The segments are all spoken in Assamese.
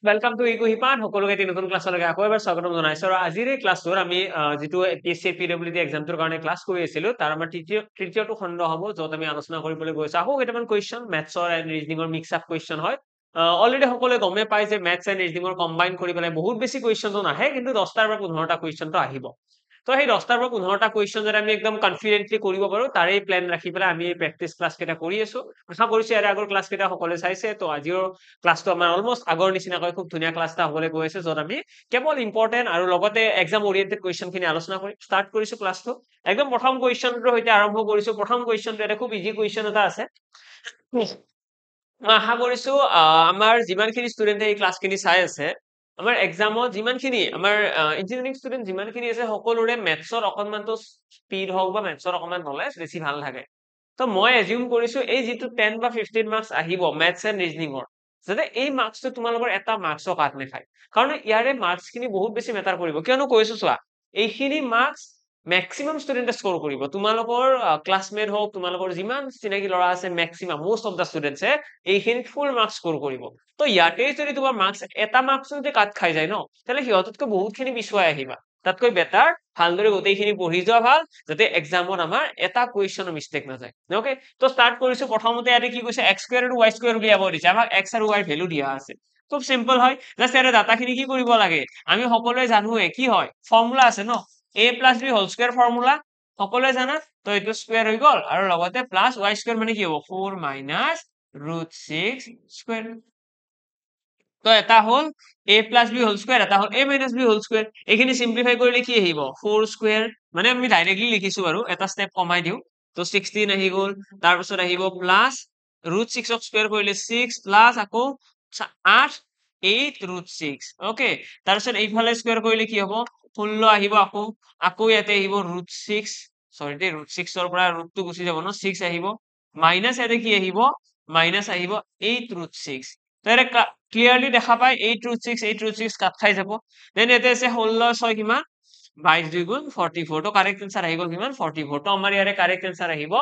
Welcome to Iku Hipan. সকলোকে এটি নতুন ক্লাছলৈকে আকৌ এবাৰ স্বাগতম জনাইছো আৰু আজিৰ এই ক্লাছটোৰ আমি যিটো এপিএসসি পিডব্লিউডি এক্সামটোৰ কাৰণে ক্লাছ কৰি আছিলো তাৰ আমাৰ তৃতীয়টো খণ্ড হ'ব য'ত আমি আলোচনা কৰিবলৈ গৈছো আকৌ কেইটামান কুৱেশ্যন মেথছৰ এণ্ড ৰিজনিঙৰ মিক্স আপ কুৱেশ্যন হয় অলৰেডি সকলোৱে গমে পায় যে মেথছ এণ্ড ৰিজনিঙৰ কম্বাইন কৰি পেলাই বহুত বেছি কুৱেশ্যনটো নাহে কিন্তু 10টাৰ পৰা 15টা কুৱেশ্যনটো আহিব তো সেই 10টাৰ পৰা 15টা কুৱেশ্যন যাতে আমি একদম কনফিডেন্টলি কৰিব পাৰো তাৰে প্ল্যান ৰাখি পেলাই আমি প্ৰেক্টিছ ক্লাছ কেইটা কৰি আছো আশা কৰিছো ইয়াৰে আগৰ ক্লাছ কেইটা সকলোৱে চাইছে তো আজিও ক্লাছটো আমাৰ অলমোস্ট আগৰ নিচিনাকৈ খুব ধুনীয়া ক্লাছ এটা হ'বলৈ গৈ আছে য'ত আমি কেৱল ইম্পৰ্টেন্ট আৰু লগতে এক্সাম ওৰিয়েন্টেড কুৱেশ্যনখিনি আলোচনা কৰি ষ্টাৰ্ট কৰিছো ক্লাছটো একদম প্ৰথম কুৱেশ্যনটোৰ সৈতে আৰম্ভ কৰিছো প্ৰথম কুৱেশ্যনটো এটা খুব ইজি কুৱেশ্যন এটা আছে মই আশা কৰিছো আমাৰ যিমানখিনি ষ্টুডেণ্টে এই ক্লাছখিনি চাই আছে আমাৰ এক্সামত যিমানখিনি আমাৰ ইঞ্জিনিয়াৰিং ষ্টুডেণ্ট যিমানখিনি আছে সকলোৰে মেথছৰ অকণমানটো স্পীড হওক বা মেথছৰ অকণমান নলেজ বেছি ভাল থাকে তো মই এজিউম কৰিছো এই যিটো 10 বা 15 মাৰ্কছ আহিব মেথছ এণ্ড ৰিজনিঙৰ যাতে এই মাৰ্কছটো তোমালোকৰ এটা মাৰ্কছৰ কাট নাখায় কাৰণ ইয়াৰে মাৰ্কছখিনি বহুত বেছি মেটাৰ কৰিব কিয়নো কৈছো চোৱা এইখিনি মাৰ্কছ মেক্সিমাম ষ্টুডেণ্টে স্কোৰ কৰিব তোমালোকৰ ক্লাছমেট হওক তোমালোকৰ যিমান চিনাকি ল'ৰা আছে মেক্সিমাম মোষ্ট অফ দ্য ষ্টুডেণ্টছে এইখিনিত ফুল মাৰ্কছ স্কোৰ কৰিব তো ইয়াতে যদি তোমাৰ মাৰ্কছ এটা মাৰ্কছ যদি কাট খাই যায় ন তাহলে সিহঁততকৈ বহুতখিনি পিছুৱাই আহিবা তাতকৈ বেটাৰ ভালদৰে গোটেইখিনি পঢ়ি যোৱা ভাল যাতে এক্সামত আমাৰ এটা কুৱেশ্যনৰ মিষ্টেক নাযায় ওকে তো ষ্টাৰ্ট কৰিছো প্ৰথমতে ইয়াতে কি কৈছে x স্কয়াৰ আৰু y স্কয়াৰ উলিয়াব দিছে আমাক x আৰু y ভ্যালু দিয়া আছে খুব সিম্পল হয় জাস্ট ইয়াতে ডাটাখিনি কি কৰিব লাগে আমি সকলোৱে জানোৱে কি হয় ফৰ্মুলা আছে ন a + b whole square formula সকলোৱে জানা তো এইটো স্কয়াৰ হৈ গল আৰু লগতে প্লাস y স্কয়াৰ মানে কি হ'ব 4 - √6 স্কয়াৰ তো এটা হল a + b হোল স্কয়াৰ এটা হল a - b হোল স্কয়াৰ এইখিনি সিম্পলিফাই কৰিলে কি আহিব 4 স্কয়াৰ মানে আমি ডাইৰেক্টলি লিখিছো বাৰু এটা স্টেপ কমাই দিও তো 16 আহি গল তাৰ পিছত আহিব প্লাস √6 ক স্কয়াৰ কৰিলে 6 প্লাস আকৌ 8 8 √6 ওকে তাৰ পিছত এইফালে স্কয়াৰ কৰিলে কি হ'ব 16 আহিব আকৌ আকৌ ইয়াতে আহিব √6 সৰি দে √6 ৰ পৰা ৰুটটো গুচি যাব ন 6 আহিব মাইনাস ইয়াতে কি আহিব মাইনাস আহিব 8 √6 তাৰে ক্লিয়াৰলি দেখা পায় 8 √6 কাট খাই যাব দেন ইয়াতে আছে 16 6 কিমান 22 2 গুণ 44 তো কারেক্ট आंसर আহি গল কিমান 44 তো আমাৰ ইয়াৰে কাৰেক্ট आंसर আহিব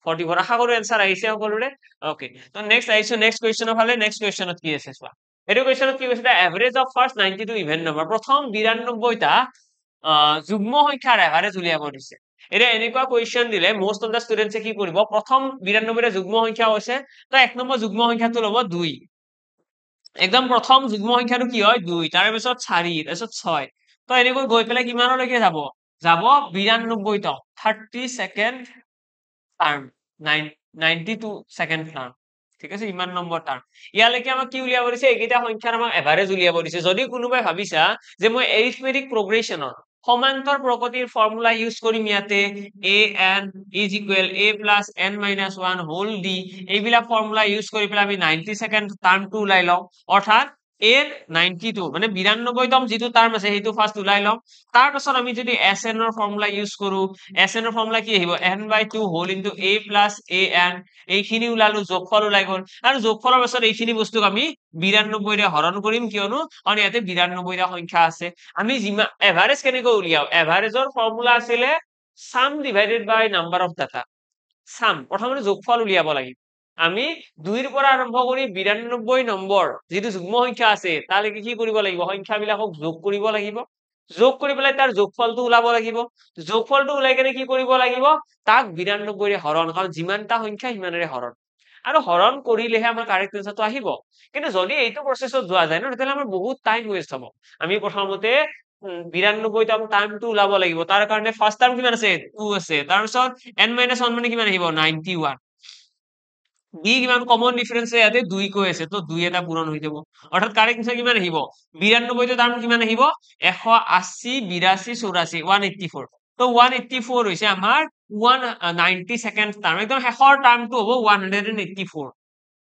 44 আশা কৰো आंसर আহিছে সকলোৰে ওকে তো নেক্সট আহিছো নেক্সট কোৱেশ্চনৰ ফালে নেক্সট কোৱেশ্চনত কি আছে চোৱা এটো কোৱেশ্চনত কি কৈছে average of first 92 even number প্ৰথম 92টা যুগ্ম সংখ্যাৰ এভাৰেজ উলিয়াব দিছে এটা এনেকুৱা কোৱেশ্চন দিলে মোস্ট অফ দা ষ্টুডেন্টছে কি কৰিব প্ৰথম 92টা যুগ্ম সংখ্যা হৈছে তো এক নম্বৰ যুগ্ম সংখ্যাটো ল'ব 2 একদম প্ৰথম যুগ্ম সংখ্যাটো কি হয় 2 তাৰ পিছত 4 তাৰ পিছত 6 তো এনেকৈ গৈ পেলাই কিমানলৈকে যাব যাব 92 তম 32nd টার্ম 92 সেকেন্ড টার্ম ঠিক আছে ইমান নম্বৰ টাৰ্ম ইয়ালৈকে আমাক কি উলিয়াব দিছে এইকেইটা সংখ্যাৰ আমাক এভাৰেজ উলিয়াব দিছে যদি কোনোবাই ভাবিছা যে মই এৰিথমেটিক প্ৰগ্ৰেছনৰ সমান্তৰ প্ৰগতিৰ ফৰ্মুলা ইউজ কৰিম ইয়াতে an is equal a plus n minus 1 whole d এইবিলাক ফৰ্মুলা ইউজ কৰি পেলাই আমি 92nd টাৰ্মটো উলাই লওঁ অৰ্থাৎ এৰ 92 মানে 92তম যেটো টাৰ্ম আছে হেতু ফাৰ্স্ট উলাই লওঁ তাৰ পাছত আমি যদি sn ৰ ফৰ্মুলা ইউজ কৰো sn ৰ ফৰ্মুলা কি আহিব n/2 whole into a plus an এইখিনি উলালো যোগফল উলাই গল আৰু যোগফলৰ পাছত এইখিনি বস্তুক আমি 92 ৰে হৰণ কৰিম কিয়নো কাৰণ ইয়াতে 92টা সংখ্যা আছে আমি এভাৰেজ কেনেকৈ উলিয়াও এভাৰেজৰ ফৰ্মুলা আছিল sum divided by number of data sum প্ৰথমতে যোগফল উলিয়াব লাগিব আমি 2 ৰ পৰা আৰম্ভ কৰি 92 নম্বৰ যেটো যুগ্ম সংখ্যা আছে তালৈকে কি কৰিব লাগিব সংখ্যাবিলাকক যোগ কৰিব লাগিব যোগ কৰি পেলাই তাৰ যোগফলটো উলাব লাগিব যোগফলটো উলাই কেনে কি কৰিব লাগিব তাক 92 ৰে হৰণ কাৰণ যিমানটা সংখ্যা সিমানৰে হৰণ আৰু হৰণ কৰিলেহে আমাৰ কাৰেক্ট আনসাৰটো আহিব কিন্তু যদি এইটো প্ৰসেসত যোৱা যায় ন তেতিয়ালে আমাৰ বহুত টাইম ওয়েস্ট হ'ব আমি প্ৰথমতে 92তম টাৰ্মটো উলাব লাগিব তাৰ কাৰণে ফাৰ্স্ট টাৰ্ম কিমান আছে 2 আছে তাৰ পিছত n - 1 মানে কিমান আহিব 91 বি কিমান কমন ডিফারেন্স ইয়াতে 2 কৈ আছে তো 2 এটা পূৰণ হৈ যাব অৰ্থাৎ কাৰেক্ট আনসাৰ কিমান আহিব 92 টাৰ্ম কিমান আহিব 180 82 84 184 তো 184 হৈছে আমাৰ 192nd টাৰ্ম একদম শেষৰ টাৰ্মটো হ'ব 184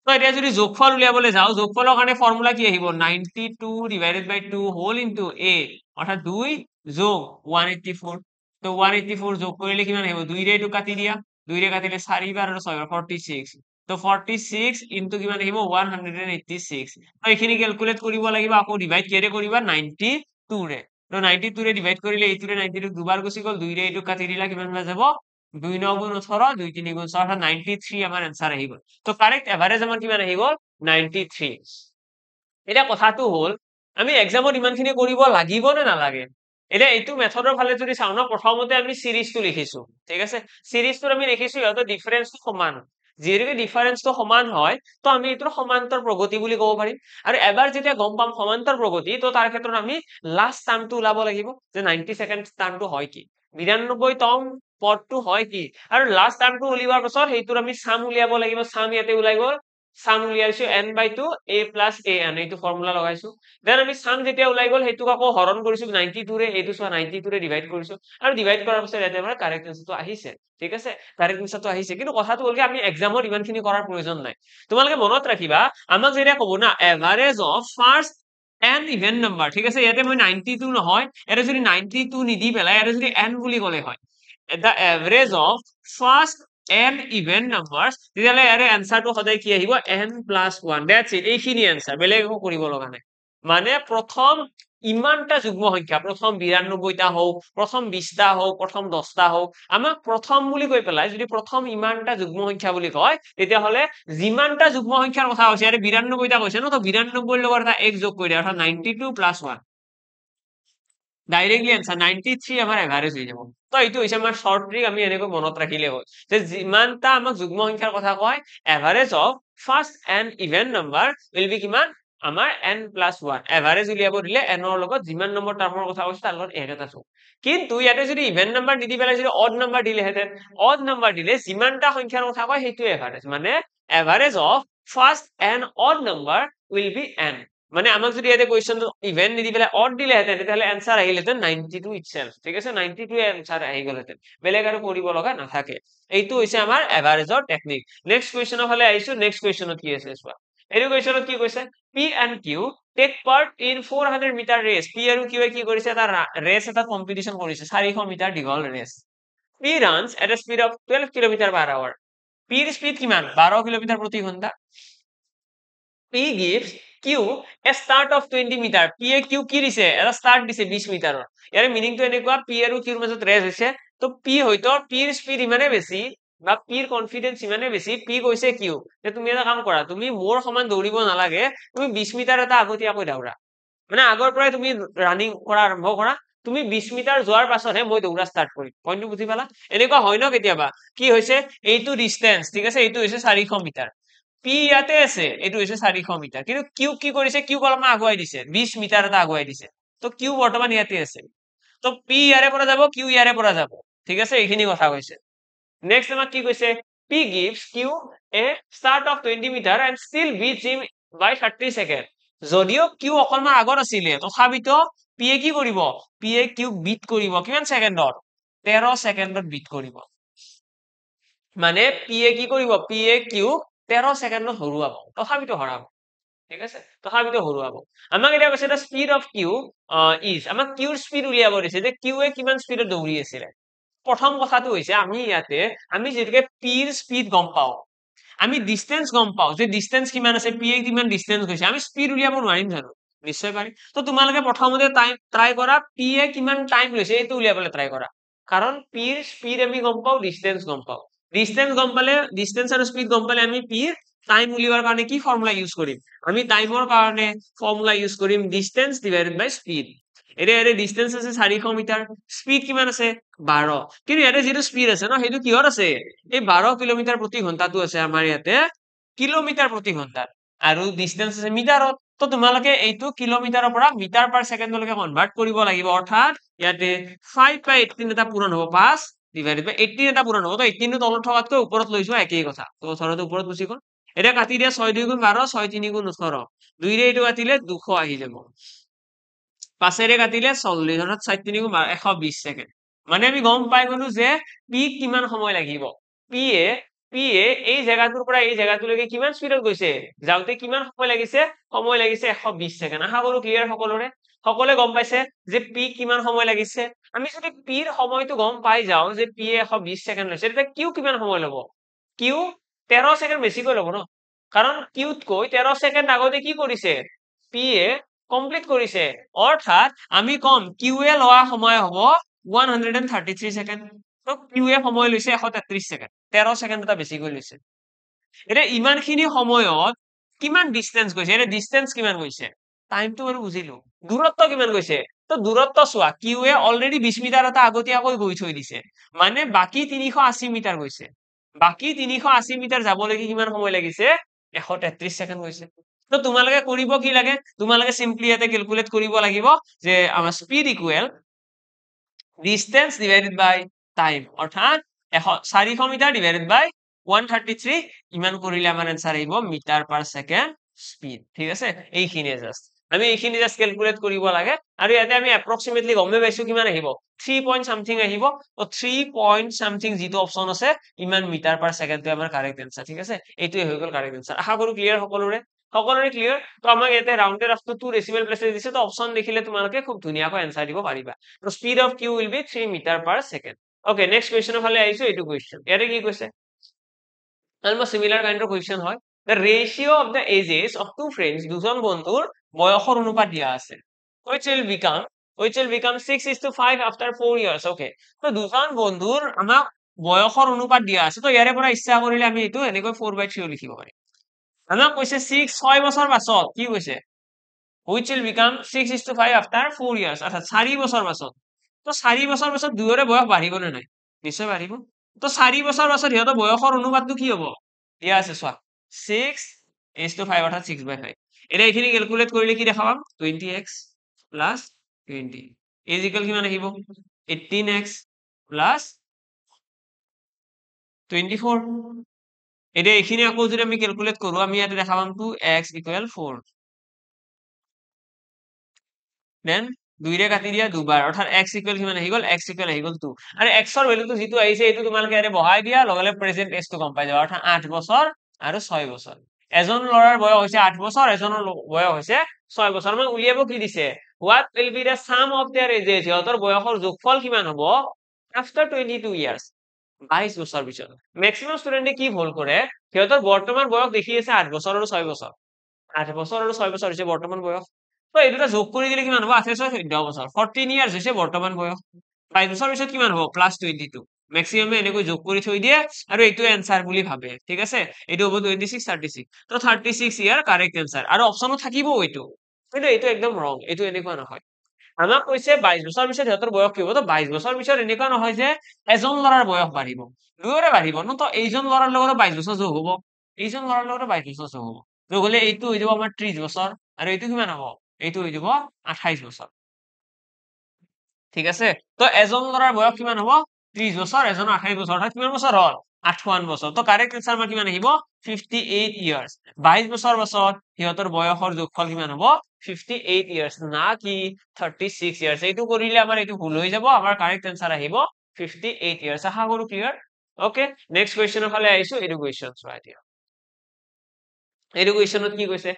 তো এতিয়া যদি যোগফল উলিয়াবলৈ যাও যোগফলৰ কাৰণে ফৰ্মুলা কি আহিব 92/2 হোল ইনটু a অৰ্থাৎ 2 যোগ 184 তো 184 যোগ কৰিলে কিমান আহিব 2 ৰে এইটো কাটি দিয়া 2 ৰে কাটিলে 4 বাৰ আৰু 6 46 তো 46 ইনটু কিমান আহিব 186 তো এইখিনি ক্যালকুলেট কৰিব লাগিব আকৌ ডিভাইড কিৰে কৰিবা 92 ৰে তো 92 ৰে ডিভাইড কৰিলে এইটোৰে 92 দুবাৰ গুচি গল 2 ৰে এইটো কাটি দিলা কিমান হৈ যাব 2 9 গুণ 18 2 3 গুণ 6 অৰ্থাৎ 93 আমাৰ आंसर আহি গল তো কাৰেক্ট এভাৰেজ আমাৰ কিমান আহি গল 93 এতিয়া কথাটো হ'ল আমি এক্সামত ইমানখিনি কৰিব লাগিব নে নালাগে এতিয়া এইটো মেথডৰ ফালে যদি চাওঁ ন প্ৰথমতে আমি সিৰিজটো লিখিছো ঠিক আছে সিৰিজটোত আমি লিখিছো ইহঁতৰ ডিফাৰেন্সটো সমান যিহেতুকে ডিফাৰেন্সটো সমান হয় তো আমি এইটো সমান্তৰ প্ৰগতি বুলি ক'ব পাৰিম আৰু এবাৰ যেতিয়া গম পাম সমান্তৰ প্ৰগতি তো তাৰ ক্ষেত্ৰত আমি লাষ্ট টাৰ্মটো ওলাব লাগিব যে 90 সেকেন্ড টাৰ্মটো হয় কি 92তম পদটো হয় কি আৰু লাষ্ট টাৰ্মটো উলিওৱাৰ পাছত সেইটোৰ আমি সাম উলিয়াব লাগিব সাম ইয়াতে ওলাই গ'ল সাম উলিয়াইছো n/2 a + an এইটো ফৰ্মুলা লগাইছো দেন আমি সাম যেতিয়া ওলাই গ'ল সেইটোক আকৌ হৰণ কৰিছো 92 ৰে এইটো চোৱা 92 ৰে ডিভাইড কৰিছো আৰু ডিভাইড কৰাৰ পাছত ইয়াতে আমাৰ কাৰেক্ট আনসাৰটো আহিছে ঠিক আছে কাৰেক্ট আনসাৰটো আহিছে কিন্তু কথাটো হ'ল কি আমি এক্সামত ইমানখিনি কৰাৰ প্ৰয়োজন নাই তোমালোকে মনত ৰাখিবা আমাক যেতিয়া ক'ব না average of first n even number ঠিক আছে ইয়াতে মই 92 নহয় এটা যদি 92 নিদি পেলাই এটা যদি n বুলি ক'লে হয় the average of first n even numbers তেতিয়াহ'লে ইয়াৰে এনসাৰটো সদায় কি আহিব n + 1 that's it এইখিনি এনসাৰ বেলেগ একো কৰিব লগা নাই মানে প্ৰথম ইমানটা যুগ্ম সংখ্যা প্ৰথম 92টা হোক প্ৰথম 20টা হোক প্ৰথম 10টা হোক আমাক প্ৰথম বুলি কৈ পেলাই যদি প্ৰথম ইমানটা যুগ্ম সংখ্যা বুলি কয় তেতিয়াহ'লে যিমানটা যুগ্ম সংখ্যাৰ কথা কৈছে ইয়াৰে 92টা কৈছে ন তো 92ৰ লগত এটা এক যোগ কৰি দিয়া অৰ্থাৎ 92 + 1 ডাইৰেক্টলি এনসাৰ 93 আমাৰ এভাৰেজ হৈ যাব তো এইটো হৈছে আমাৰ শৰ্ট ট্ৰিক আমি এনেকৈ মনত ৰাখিলে হ'ল যে যিমানটা আমাক যুগ্ম সংখ্যাৰ কথা কয় average of first and even number will be কিমান আমাৰ n + 1 এভাৰেজ উলিয়াব দিলে n ৰ লগত যিমান নম্বৰ টাৰ্মৰ কথা কৈছে তাৰ লগত এক এটা যোগ কিন্তু ইয়াতে যদি ইভেন নাম্বাৰ নিদি পেলাই যদি অড নাম্বাৰ দিলেহেঁতেন অড নাম্বাৰ দিলে যিমানটা সংখ্যাৰ কথা কয় সেইটোৱে এভাৰেজ মানে average of first and odd number will be n মানে আমাক যদি ইয়াতে কোৱেশ্চন ইভেন নিদি পেলাই অড দিলেহেঁতেন তেতিয়াহ'লে এনসাৰ আহিলেহেঁতেন 92 ইটসেলফ ঠিক আছে 92 এনসাৰ আহি গ'লহেঁতেন বেলেগ আৰু কৰিব লগা নাথাকে এইটো হৈছে আমাৰ এভাৰেজৰ টেকনিক নেক্সট কুৱেশ্চনৰ ফালে আহিছো নেক্সট কুৱেশ্চনত কি আছে চোৱা এইটো কুৱেশ্চনত কি কৈছে P and Q take part in 400 metre race P আৰু Q কি কৰিছে এটা ৰেচ এটা কম্পিটিশন কৰিছে 400 মিটাৰ দীঘল race P runs at a speed of 12 km/h P ৰ স্পীড কিমান 12 কিলোমিটাৰ প্ৰতি ঘণ্টা P gives Q a start of 20 meter P A Q কি দিছে এটা স্টার্ট দিছে 20 মিটাৰৰ ইয়াৰে মিনিংটো এনেকুৱা P আৰু Q ৰ মাজত ৰেচ হৈছে তো P হয়তো P ৰ স্পীড ইমানে বেছি বা P ৰ কনফিডেন্স ইমানে বেছি P কৈছে Q যে তুমি এটা কাম কৰা তুমি মোৰ সমান দৌৰিব নালাগে তুমি 20 মিটাৰ এটা আগতীয়াকৈ দৌৰা মানে আগৰ পৰাই তুমি ৰানিং কৰা আৰম্ভ কৰা তুমি 20 মিটাৰ যোৱাৰ পাছতহে মই দৌৰা ষ্টাৰ্ট কৰিম পইণ্টটো বুজি পালা এনেকুৱা হয় ন কেতিয়াবা কি হৈছে এইটো ডিসটেন্স ঠিক আছে এইটো হৈছে 400 মিটাৰ P ইয়াতে আছে এইটো হৈছে 400 মিটাৰ কিন্তু Q কি কৰিছে Q অলপমান আগুৱাই দিছে 20 মিটাৰ এটা আগুৱাই দিছে তো Q বৰ্তমান ইয়াতে আছে তো P ইয়াৰে পৰা যাব Q ইয়াৰে পৰা যাব ঠিক আছে এইখিনি কথা কৈছে নেক্সট আমাক কি কৈছে P gives Q a start of 20 meter and still beats him by 30 seconds যদিও Q অকলমান আগত আছিলে তথাপিতো P এ কি কৰিব P এ Q বিট কৰিব কিমান সেকেন্ডত 13 সেকেন্ডত বিট কৰিব মানে P এ কি কৰিব P এ Q 13 সেকেন্ডত হৰুৱাব তথাপিতো হৰাব ঠিক আছে তথাপিতো হৰুৱাব আমাক এটা কৈছে the speed of Q is আমাক Q ৰ স্পীড উলিয়াব দিছে যে Q এ কিমান স্পীডত দৌৰি আছিল প্ৰথম কথাটো হৈছে আমি ইয়াতে আমি যেতিকে P ৰ স্পীড গম পাও আমি ডিসটেন্স গম পাও যে ডিসটেন্স কিমান আছে P এ কিমান ডিসটেন্স গৈছে আমি স্পীড উলিয়াব নোৱাৰিম জানো নিশ্চয় পাৰিম তো তোমালোকে প্ৰথমতে ট্ৰাই কৰা P এ কিমান টাইম লৈছে এইটো উলিয়াবলৈ ট্ৰাই কৰা কাৰণ P ৰ স্পীড আমি গম পাও ডিসটেন্স গম পাও ডিসটেন্স গম পালে ডিসটেন্স আৰু স্পীড গম পালে আমি P ৰ টাইম উলিওৱাৰ কাৰণে কি ফৰ্মুলা ইউজ কৰিম আমি টাইমৰ কাৰণে ফৰ্মুলা ইউজ কৰিম ডিসটেন্স ডিভাইডেড বাই স্পীড এৰে ডিসটেন্স আছে 400 মিটাৰ স্পীড কিমান আছে 12 কিন্তু ইয়াতে যেটো স্পীড আছে ন হেতু কিহৰ আছে এই 12 কিলোমিটাৰ প্ৰতি ঘণ্টাটো আছে আমাৰ ইয়াতে কিলোমিটাৰ প্ৰতি ঘণ্টা আৰু ডিসটেন্স আছে মিটাৰত তো তোমালোকে এইটো কিলোমিটাৰৰ পৰা মিটাৰ পাৰ সেকেন্ডলৈকে কনভাৰ্ট কৰিব লাগিব অৰ্থাৎ ইয়াতে 5 by 18 এটা পূৰণ হ'ব 5 ডিভাইডেড বাই 18 এটা পূৰণ হ'ব তো 18 টো তলত থকাতকৈ ওপৰত লৈ যোৱা একেই কথা তো ওচৰতে ওপৰত গুচি গ'ল এটা কাটি দিয়া 6 2 গুণ 12 6 3 গুণ 18 2 ৰে এইটো কাটিলে 200 আহি যাব 5 ৰে কাটিলে 40 অৰ্থাৎ 4 3 গুণ 12 120 সেকেন্ড মানে আমি গম পাই গলো যে P কিমান সময় লাগিব P এ এই জায়গাটোৰ পৰা এই জায়গাটোলৈকে কিমান স্পীডত গৈছে যাওতে কিমান সময় লাগিছে 120 সেকেন্ড আশা কৰো ক্লিয়াৰ সকলোৱে গম পাইছে যে P কিমান সময় লাগিছে আমি যদি P ৰ সময়টো গম পাই যাও যে P এ 120 সেকেন্ড লৈছে তেতিয়া Q কিমান সময় ল'ব Q 13 সেকেন্ড বেছিকৈ ল'ব ন কাৰণ Q তকৈ 13 সেকেন্ড আগতে কি কৰিছে P এ কমপ্লিট কৰিছে অৰ্থাৎ আমি কম Q এ লোৱা সময় হ'ব 133 সেকেন্ড তো Q এ সময় লৈছে 133 সেকেন্ড 13 সেকেন্ড এটা বেছিকৈ লৈছে এটা ইমানখিনি সময়ত কিমান ডিসটেন্স গৈছে এটা ডিসটেন্স কিমান গৈছে টাইমটো বাৰু বুজিলো দূৰত্ব কিমান গৈছে তো দূৰত্ব চোৱা কিউৱে অলৰেডি 20 মিটাৰ এটা আগতীয়াকৈ গৈ থৈ দিছে মানে বাকি 380 মিটাৰ গৈছে বাকি 380 মিটাৰ যাবলৈকে কিমান সময় লাগিছে 133 ছেকেণ্ড গৈছে তো তোমালোকে কৰিব কি লাগে তোমালোকে সিম্পলি ইয়াতে ক্যালকুলেট কৰিব লাগিব যে আমাৰ স্পিড ইকুৱেল ডিসটেন্স ডিভাইডেড বাই টাইম অৰ্থাৎ 400 মিটাৰ ডিভাইডেড বাই 133 ইমান কৰিলে আমাৰ आंसर আহিব মিটাৰ পাৰ সেকেন্ড স্পিড ঠিক আছে এইখিনি জাস্ট আমি এইখিনি জাস্ট ক্যালকুলেট কৰিব লাগে আৰু ইয়াতে আমি এপ্ৰক্সিমেটলি গমে পাইছো কিমান আহিব 3 পইণ্ট সামথিং আহিব তো 3 পইণ্ট সামথিং যেটো অপচন আছে ইমান মিটাৰ পাৰ সেকেন্ডটো আমাৰ কাৰেক্ট आंसर ঠিক আছে এইটোই হৈ গল কাৰেক্ট आंसर আশা কৰো ক্লিয়াৰ সকলোৰে ক্লিয়াৰ তো আমাক ইয়াতে ৰাউন্ডেড অফ টু 2 ডেসিমেল প্লেসেস দিছে তো অপচন দেখিলে তোমালোকে খুব ধুনীয়াকৈ आंसर দিব পাৰিবা তো speed of Q will be 3 metre per second okay next কোৱেশ্চনৰ ফালে আহিছো এইটো কোৱেশ্চন ইয়াতে কি কৈছে almost similar kind of question হয় the ratio of the ages of two friends দুজন বন্ধুৰ বয়সৰ অনুপাত দিয়া আছে which will become 6:5 after 4 years okay তো দুজন বন্ধুৰ আমাক বয়সৰ অনুপাত দিয়া আছে তো ইয়াৰে পৰা ইচ্ছা কৰিলে আমি এটো এনেকৈ 4/3 লিখিব পাৰিম আমাক কৈছে 6 বছৰ পাছত কি কৈছে which will become 6:5 after 4 years অৰ্থাৎ 4 বছৰ পাছত তো 4 বছৰ পাছত দুয়োৰে বয়স বাঢ়িব নে নাই নিশ্চয় বাঢ়িব তো 4 বছৰ পাছত ইহঁতৰ বয়সৰ অনুপাতটো কি হ'ব দিয়া আছে চোৱা 6:5 অৰ্থাৎ 6/5 এটা এইখিনি ক্যালকুলেট কৰিলে কি দেখা পাম 20x + 20 is equal কিমান আহিব 18x + 24 এটা এইখিনি আকৌ যদি আমি ক্যালকুলেট কৰো আমি ইয়াতে দেখা পাম 2x = 4 দেন 2 ৰে কাটি দিয়া দুবাৰ অৰ্থাৎ x = কিমান আহি গল x = আহি গল 2 আৰু x ৰ ভ্যালুটো যেটো আহিছে এটো তোমালোকে ইয়াতে বহাই দিয়া লগলে প্ৰেজেন্ট টেন্স টো গম পাই যাবা অৰ্থাৎ 8 বছৰ আৰু 6 বছৰ এজন লৰাৰ বয়স হৈছে 8 বছৰ এজনৰ বয়স হৈছে 6 বছৰ মানে উলিয়াব কি দিছে what will be the sum of their ages সিহঁতৰ বয়সৰ যোগফল কিমান হ'ব after 22 years 22 বছৰ পিছত ম্যাক্সিমাম ষ্টুডেন্টে কি ভুল কৰে সিহঁতৰ বৰ্তমান বয়স দেখি আছে 8 বছৰ আৰু 6 বছৰ 8 বছৰ আৰু 6 বছৰ হৈছে বৰ্তমান বয়স তো এই দুটা যোগ কৰি দিলে কিমান হ'ব 8 6 14 বছৰ 14 ইয়াৰ্স হৈছে বৰ্তমান বয়স 22 বছৰ পিছত কিমান হ'ব +22 ম্যাক্সিমামে এনেকৈ যোগ কৰি থৈ দিয়ে আৰু এইটো आंसर বুলি ভাবে ঠিক আছে এইটো হ'ব 26 36 তো 36 ইয়াৰ কাৰেক্ট आंसर আৰু অপচনত থাকিব এইটো কিন্তু এইটো একদম ৰং এইটো এনেকুৱা নহয় আমাক কৈছে 22 বছৰ পিছত সিহঁতৰ বয়স কি হ'ব তো 22 বছৰ পিছত এনেকুৱা নহয় যে এজন লৰাৰ বয়স বাঢ়িব দুয়োৰে বাঢ়িব ন তো এইজন লৰাৰ লগত 22 বছৰ যোগ হ'ব এইজন লৰাৰ লগত 22 বছৰ যোগ হ'ব যোগ হলে এইটো হৈ যাব আমাৰ 30 বছৰ আৰু এইটো কিমান হ'ব এইটো হৈ যাব 28 বছৰ ঠিক আছে তো এজন লৰাৰ বয়স কিমান হ'ব 30 বছৰ এজনৰ 28 বছৰ অৰ্থাৎ কিমান বছৰ হ'ল 58 বছৰ তো কাৰেক্ট आंसर আমাৰ কিমান আহিব 58 ইয়াৰ্স 22 বছৰ পাছত সিহঁতৰ বয়সৰ যোগফল কিমান হ'ব 58 ইয়াৰ্স না কি 36 ইয়াৰ্স এইটো কৰিলে আমাৰ এইটো ভুল হৈ যাব আমাৰ কাৰেক্ট आंसर আহিব 58 ইয়াৰ্স আশা কৰো ক্লিয়াৰ ওকে নেক্সট কোৱেশ্চনৰ ফালে আহিছো এইটো কোৱেশ্চন চোৱা এতিয়া এইটো কোৱেশ্চনত কি কৈছে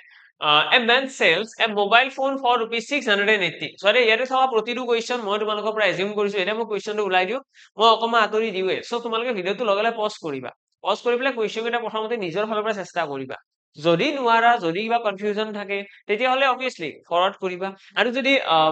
a man sells a mobile phone for ₹680 sorry ইয়াতে চাও প্ৰতিটো কোৱেশ্চন মই তোমালোকৰ পৰা এজিউম কৰিছো এটা মই কোৱেশ্চনটো উলাই দিও মই অকমা আতৰি দিওৱে সো তোমালোকে ভিডিওটো লগালে পজ কৰিবা পজ কৰি পেলাই কোৱেশ্চন এটা প্ৰথমতে নিজৰ ফালৰ পৰা চেষ্টা কৰিবা যদি নোৱাৰা যদি কিবা কনফিউজন থাকে তেতিয়া হলে অবিয়াসলি ফৰৱাৰ্ড কৰিবা আৰু যদি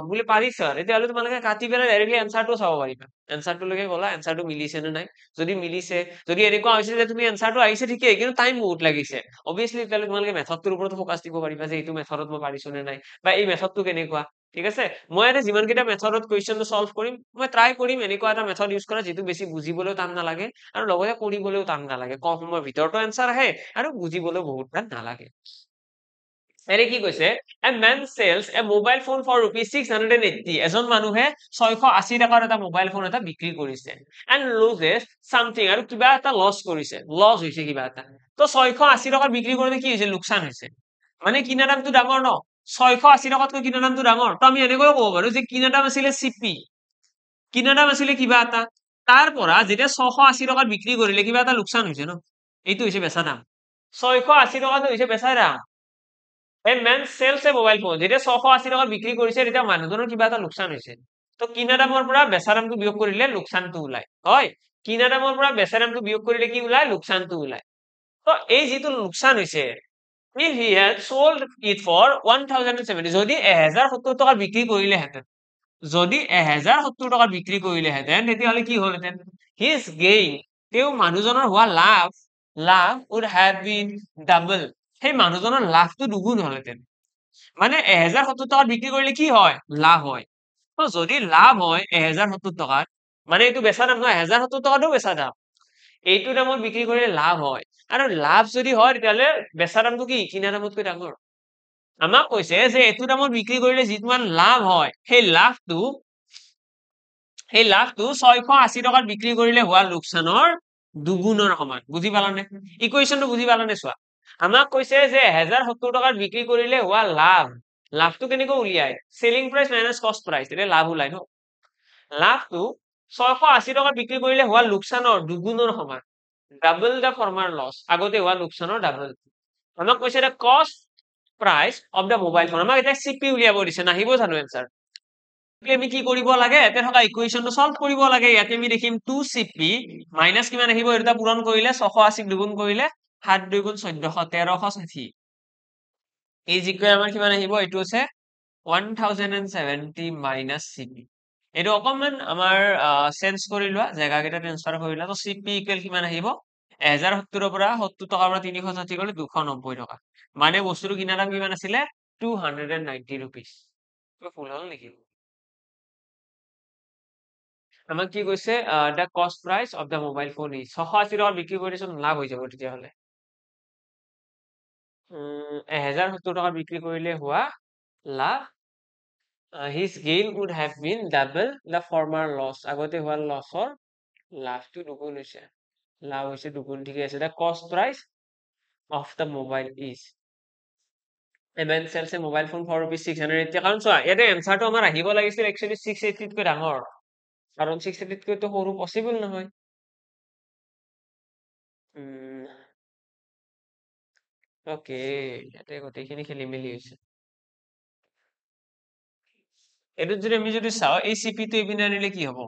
বুলি পাৰিছা তেতিয়া হলে তোমালোকে কাটি পেলাই ডাইৰেক্টলি आंसरটো চাব পাৰিবা आंसरটো লগে গলা आंसरটো মিলিছে নে নাই যদি মিলিছে যদি এনেকুৱা হৈছে যে তুমি आंसरটো আহিছে ঠিকই কিন্তু টাইম বহুত লাগিছে অবিয়াসলি তাহলে তোমালোকে মেথডটোৰ ওপৰত ফোকাস দিব পাৰিবা যে এইটো মেথডত মই পাৰিছো নে নাই বা এই মেথডটো কেনেকুৱা ঠিক আছে মই এটা যিমান কেইটা মেথডত কোৱেশ্চনটো সলভ কৰিম মই ট্ৰাই কৰিম এনেকুৱা এটা মেথড ইউজ কৰা যেটো বেছি বুজিবলৈও টান নালাগে আৰু লগতে কৰিবলৈও টান নালাগে কম সময়ৰ ভিতৰতো आंसर আহে আৰু বুজিবলৈও বহুত টান নালাগে এনে কি কৈছে a man sells a mobile phone for ₹680 এজন মানুহে 680 টকাৰ এটা মোবাইল ফোন এটা বিক্ৰী কৰিছে and loses something আৰু কিবা এটা লস কৰিছে লস হৈছে কিবা এটা তো 680 টকাৰ বিক্ৰী কৰোতে কি হৈছে লোকসান হৈছে মানে কিনা দামটো ডাঙৰ ন 680 টকাতকৈ কিনা দামটো ডাঙৰ তো আমি এনেকৈ ক'ব পাৰো যে কিনা দাম আছিল সিপি কিনা দাম আছিল কিবা এটা তাৰ পৰা যেতিয়া 680 টকাত বিক্ৰী কৰিলে কিবা এটা লোকসান হৈছে ন এইটো হৈছে বেচা দাম 680 টকাটো হৈছে বেচা দাম a man sells a mobile phone যেতিয়া 680 টকাত বিক্ৰী কৰিছে তেতিয়া মানুহজনৰ কিবা এটা লোকসান হৈছে তো কিনা দামৰ পৰা বেচা দামটো বিয়োগ কৰিলে লোকসানটো ওলাই হয় কিনা দামৰ পৰা বেচা দামটো বিয়োগ কৰিলে কি ওলাই লোকসানটো ওলাই তো এই যেটো লোকসান হৈছে if he had sold it for 1070 যদি 1070 টকা বিক্ৰী কৰিলে হেতেন যদি 1070 টকা বিক্ৰী কৰিলে হেতেন তেতিয়া হলে কি হলহেতেন his gain তেও মানুহজনৰ হোৱা লাভ would have been double সেই মানুহজনৰ লাভটো দুগুণ হলহেতেন মানে 1070 টকাত বিক্ৰী কৰিলে কি হয় লাভ হয় তো যদি লাভ হয় 1070 টকাত মানে এইটো বেচা দাম নহয় 1070 টকাটো বেচা দাম এইটো দামত বিক্ৰী কৰিলে লাভ হয় আৰু লাভ যদি হয় তেতিয়াহ'লে বেচা দামটো কি কিনা দামতকৈ ডাঙৰ আমাক কৈছে যে এইটো দামত বিক্ৰী কৰিলে যিমান লাভ হয় সেই লাভটো 680 টকাত বিক্ৰী কৰিলে হোৱা লোকচানৰ দুগুণৰ সমান বুজি পালানে ইকুৱেশ্যনটো বুজি পালানে চোৱা আমাক কৈছে যে 1070 টকাত বিক্ৰী কৰিলে হোৱা লাভটো কেনেকৈ উলিয়ায় চেলিং প্ৰাইচ মাইনাছ কষ্ট প্ৰাইচ তেতিয়া লাভ ওলাই ন লাভটো 680 টকাত বিক্ৰী কৰিলে হোৱা লোকচানৰ দুগুণৰ সমান ডাবল দ্য ফৰ্মাৰ লছ আগতে হোৱা লোকচানৰ ডাবল আমাক কৈছে এটা কষ্ট price of the mobile phone আমাক এতিয়া চিপি উলিয়াব দিছে নাহিব জানো এনসাৰ আমি কি কৰিব লাগে ইয়াতে থকা ইকুৱেশ্যনটো সলভ কৰিব লাগে ইয়াতে আমি দেখিম 2cp মাইনাছ কিমান আহিব এটা পূৰণ কৰিলে 680 দুগুণ কৰিলে 7 2 গুণ 1400 1360 ইজ ইকুৱেল আমাৰ কিমান আহিব এইটো আছে 1070 মাইনাছ cp এইটো অকমান আমাৰ চেঞ্জ কৰি লোৱা জেগাকেইটা ট্ৰান্সফাৰ কৰি লোৱা তো cp ইকুৱেল কিমান আহিব 1070 পৰা 70 টকাৰ পৰা 360 গ'লে 290 টকা মানে বস্তুটো কিনা দাম কিমান আছিলে 290 rupees ফুল হল নেকি আমাক কি কৈছে the cost price of the mobile phone is 680 টকাত বিক্ৰী কৰিলে লাভ হৈ যাব তেতিয়াহ'লে 1070 টকাত বিক্ৰী কৰিলে হোৱা লাভ his gain would have been double the former loss আগতে হোৱা লছৰ লাভটো দুগুণ হৈছে লাভ হৈছে দুগুণ ঠিকে আছে the cost price of the mobile is even sells a mobile phone for rupees 680 কাৰণ চোৱা ইয়াতে এনচাৰটো আমাৰ আহিব লাগিছিল একচুৱেলি 680 তকৈ ডাঙৰ কাৰণ 680 তকৈতো সৰু পসিবল নহয় ওকে ইয়াতে গোটেইখিনি খেলি মেলি হৈছে এইটোত যদি আমি যদি চাওঁ এই চিপিটো ইপিনে আনিলে কি হ'ব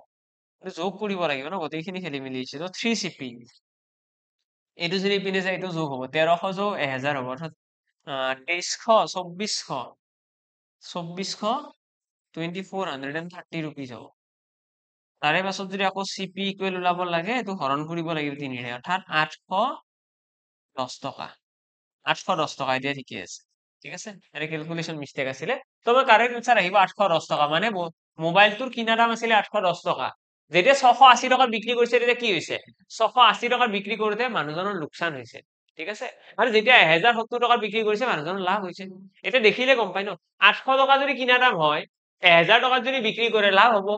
যোগ কৰিব লাগিব ন গোটেইখিনি খেলি মেলি হৈছে তো 3cp এইটো যদি ইপিনে যায় এইটো যোগ হ'ব 1300 যোগ 1000 হ'ব অৰ্থাৎ 2300 2430 rupees হ'ব তাৰে পাছত যদি আকৌ চিপি ইকুৱেল ওলাব লাগে এইটো হৰণ কৰিব লাগিব 3 অৰ্থাৎ 810 টকা 810 টকা এতিয়া ঠিকে আছে ঠিক আছে এটা ক্যালকুলেশন মিস্টেক আছিলে তো আমাৰ কাৰেক্ট আনসাৰ আহিব 810 টকা মানে মোবাইলটোৰ কিনা দাম আছিলে 810 টকা যেতিয়া 680 টকাত বিক্ৰী কৰিছে তেতিয়া কি হৈছে 680 টকাত বিক্ৰী কৰোতে মানুহজনৰ লোকচান হৈছে ঠিক আছে আৰু যেতিয়া 1070 টকাত বিক্ৰী কৰিছে মানুহজনৰ লাভ হৈছে এটা দেখিলে গম পাই ন 800 টকা যদি কিনা দাম হয় 1000 টকাত যদি বিক্ৰী কৰে লাভ হ'ব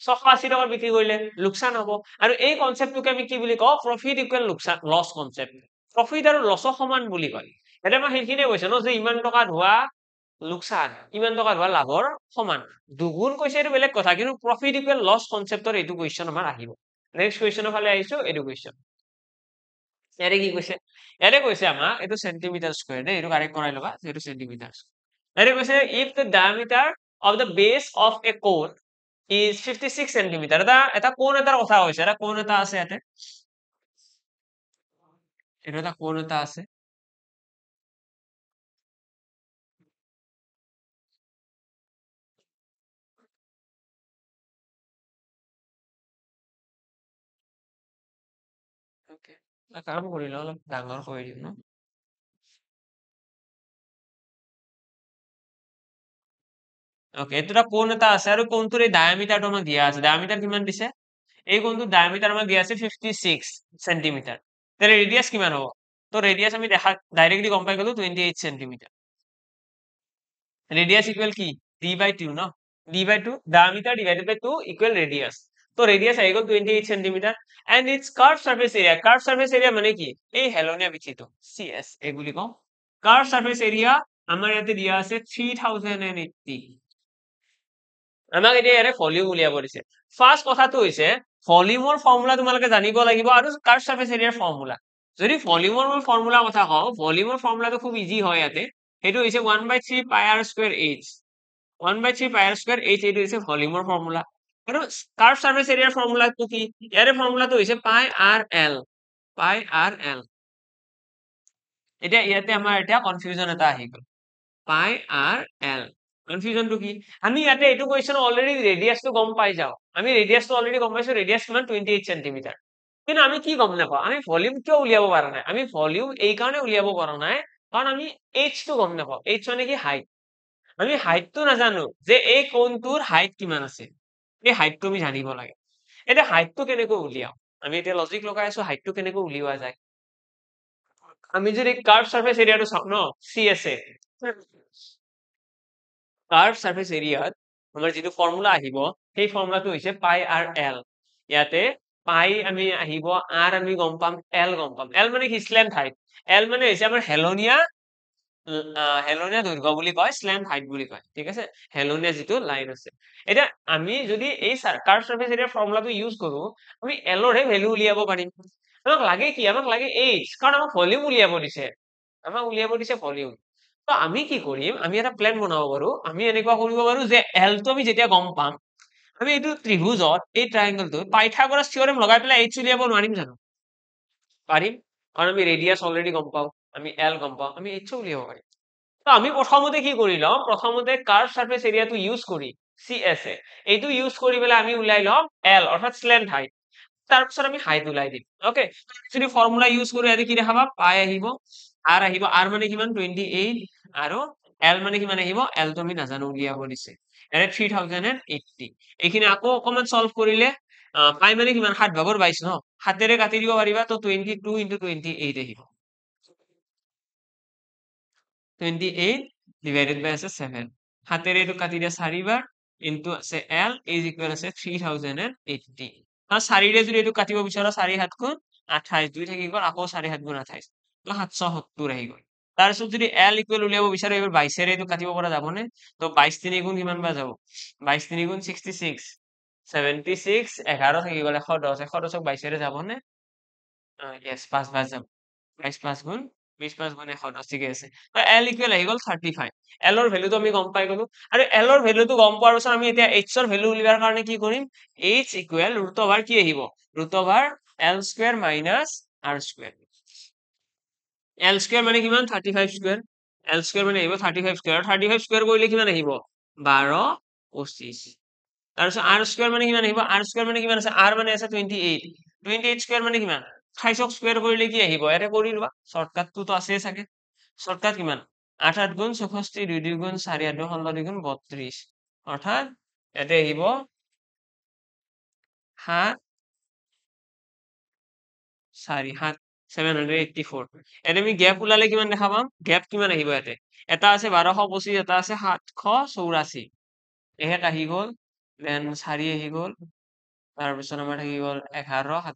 680 টকাত বিক্ৰী কৰিলে লোকচান হ'ব আৰু এই কনসেপ্টটোকে আমি কি বুলি কওঁ প্ৰফিট ইকুৱেল লোকচান লছ কনসেপ্ট প্ৰফিট আৰু লছৰ সমান বুলি কয় এটা মই সেইখিনিয়ে কৈছে ন যে ইমান টকাত হোৱা লোকচান ইমান টকাত হোৱা লাভৰ সমান দুগুণ কৈছে এইটো বেলেগ কথা কিন্তু প্ৰফিট ইকুৱেল লছ কনসেপ্টৰ এইটো কোৱেশ্চন আমাৰ আহিব নেক্সট কোৱেশ্চনৰ ফালে আহিছো এইটো কোৱেশ্চন ইয়াৰে কি কৈছে ইয়াৰে কৈছে আমাক এইটো সেন্টিমিটাৰ স্কয়াৰ দেই এইটো কাৰেক্ট কৰাই লবা এইটো সেন্টিমিটাৰ ইয়াৰে কৈছে if the diameter of the base of a cone is 56 centimeter এটা কোণ এটাৰ কথা কৈছে এটা কোণ এটা আছে ইয়াতে এটা এটা কোণ এটা আছে ওকে কাম কৰিলে অলপ ডাঙৰ কৰি দিম ন ওকে এটা কোণ এটা আছে আৰু কোণটোৰ এই ডায়ামিটাৰটো আমাক দিয়া আছে ডায়ামিটাৰ কিমান দিছে এই কোণটোৰ ডায়ামিটাৰ আমাক দিয়া আছে 56 সেন্টিমিটাৰ তাহলে ৰেডিয়াস কিমান হ'ব তো ৰেডিয়াস আমি দেখা ডাইৰেক্টলি গম পাই গলো 28 সেন্টিমিটাৰ রেডিয়াস ইকুয়াল কি d/2 ন d/2 diameter divided by 2 equal radius তো রেডিয়াস আহি গল 28 centimetre and its curved surface area মানে কি এই হেলনীয়া বিচিটো CS এই বুলি কম curved surface area আমাৰ ইয়াতে দিয়া আছে 3080 আমাক এতিয়া ইয়াৰে ভলিউম উলিয়াব দিছে ফাৰ্স্ট কথাটো হৈছে ভলিউমৰ ফৰ্মুলা তোমালোকে জানিব লাগিব আৰু curved surface area ফৰ্মুলা যদি ভলিউমৰ ফৰ্মুলা কথা কওঁ ভলিউমৰ ফৰ্মুলাটো খুব ইজি হয় ইয়াতে সেইটো হৈছে 1/3 pi r square h 1/3 pi r square h এইটো হৈছে ভলিউমৰ ফৰ্মুলা আৰু কাৰ্ভ সাৰফেস এৰিয়াৰ ফৰ্মুলাটো কি ইয়াৰে ফৰ্মুলাটো হৈছে pi r l এতিয়া ইয়াতে আমাৰ এটা কনফিউজন এটা আহি গল pi r l কনফিউজনটো কি আমি ইয়াতে এইটো কোৱেশ্চন অলৰেডি ৰেডিয়াসটো গম পাই যাও আমি ৰেডিয়াসটো অলৰেডি গম পাইছো ৰেডিয়াস কিমান 28 সেন্টিমিটাৰ কিন্তু আমি কি গম নাপাওঁ আমি ভলিউম কিয় উলিয়াব পৰা নাই আমি ভলিউম এই কাৰণে উলিয়াব পৰা নাই কাৰণ আমি h টো গম নাপাওঁ h মানে কি হাইট আমি হাইটটো নাজানো যে এই কোণটোৰ হাইট কিমান আছে এই হাইটটো আমি জানিব লাগে এতিয়া হাইটটো কেনেকৈ উলিয়াও আমি এতিয়া লজিক লগাই আছো হাইটটো কেনেকৈ উলিওৱা যায় আমি যদি কাৰ্ভ সাৰফেস এৰিয়াটো চাও ন CSA কাৰ্ভ সাৰফেস এৰিয়াত আমাৰ যেটো ফৰ্মুলা আহিব সেই ফৰ্মুলাটো হৈছে পাই আর এল ইয়াতে পাই আমি আহিব আর আমি গম পাম এল গম পাম এল মানে কি স্ল্যান্ট হাইট এল মানে হৈছে আমাৰ হেলনিয়া দৈৰ্ঘ্য বুলি কয় স্ল্যান্ট হাইট বুলি কয় ঠিক আছে হেলনিয়া যেটো লাইন আছে এটা আমি যদি এই কার্ভ সারফেস এৰিয়াৰ ফৰ্মুলাটো ইউজ কৰো আমি এলৰে ভ্যালু উলিয়াব পাৰিম আমাক লাগে কি আমাক লাগে এইচ কাৰণ আমাক ভলিউম উলিয়াব দিছে ভলিউম তো আমি কি কৰিম আমি এটা প্ল্যান বনাব পাৰো আমি এনেকুৱা কৰিব পাৰো যে এলটো আমি যেতিয়া গম পাম আমি এইটো ত্ৰিভুজত এই ট্ৰায়াঙ্গলটো পাইথাগোৰাছ থিওৰেম লগাই পেলাই এইচ উলিয়াব নোৱাৰিম জানো পাৰিম কাৰণ আমি ৰেডিয়াস অলৰেডি গম পাও আমি এল গম পাও আমি এইচ উলিয়াব পাৰিম তো আমি প্ৰথমতে কি কৰি লম প্ৰথমতে কাৰ্ভ সাৰফেস এৰিয়াটো ইউজ কৰি CSA এইটো ইউজ কৰি পেলাই আমি উলাই লম এল অৰ্থাৎ স্ল্যান্ট হাইট তাৰপিছত আমি হাইট উলাই দিম ওকে যদি ফৰ্মুলা ইউজ কৰো এতে কি দেখাবা পাই আহিব আৰ মানে কিমান 28 আৰু এল মানে কিমান আহিব এল তো আমি নাজানো উলিয়াব দিছে এনে 3080 এইখিনি আকৌ অকমান সলভ কৰিলে পাই মানে কিমান 7 ভাগৰ 22 ন 7ৰে কাটি দিব পাৰিবা তো 22 * 28 আহিব 28 divided by আছে 7 7ৰে এটো কাটি দিয়া 4 বাৰ ইনটু আছে L is equal আছে 3080 আৰ 4ৰে যদি এটো কাটিব বিচাৰা 4 7 গুণ 28 2 থাকি গল আকৌ 4 7 গুণ 28 তো 770 আহি গল তাৰপিছত যদি L ইকুয়াল উলিয়াব বিচাৰো এবাৰ 22ৰে এটো কাটিব পৰা যাবনে তো 22 3 গুণ কিমান বা যাব 22 3 গুণ 66 76 11 থাকি গল 110 110ক 22ৰে যাবনে yes 5 5 যাব 22 5 গুণ 20 5 গুণ 110 ঠিকে আছে তো L ইকুয়াল আহি গল 35 L ৰ ভ্যালুটো আমি গম পাই গলো আৰু L ৰ ভ্যালুটো গম পোৱাৰ পিছত আমি এতিয়া H ৰ ভ্যালু উলিয়াৰ কাৰণে কি কৰিম H ইকুয়াল ৰুট ওভাৰ কি আহিব root over L square minus R square L square মানে কিমান 35 স্কয়াৰ L স্কয়াৰ মানে আহিব 35 স্কয়াৰ 35 স্কয়াৰ কৰিলে কিমান আহিব 12 25 তাৰপিছত R স্কয়াৰ মানে কিমান আহিব R স্কয়াৰ মানে কিমান আছে R মানে আছে 28 28 স্কয়াৰ মানে কিমান 28ক স্কয়াৰ কৰিলে কি আহিব এতে কৰি লবা শর্টকাটটো তো আছে থাকে শর্টকাট কিমান 8 8 গুণ 64 2 2 গুণ 4 8 16 2 গুণ 32 অর্থাৎ এতে আহিব 7 4 7 784 এতে আমি গ্যাপ উলালে কিমান দেখা পাম গ্যাপ কিমান আহিব এতে এটা আছে 1225 এটা আছে 784 এহেত আহি গল দেন 4 আহি গল তাৰপিছত আমাৰ থাকি গল 11 7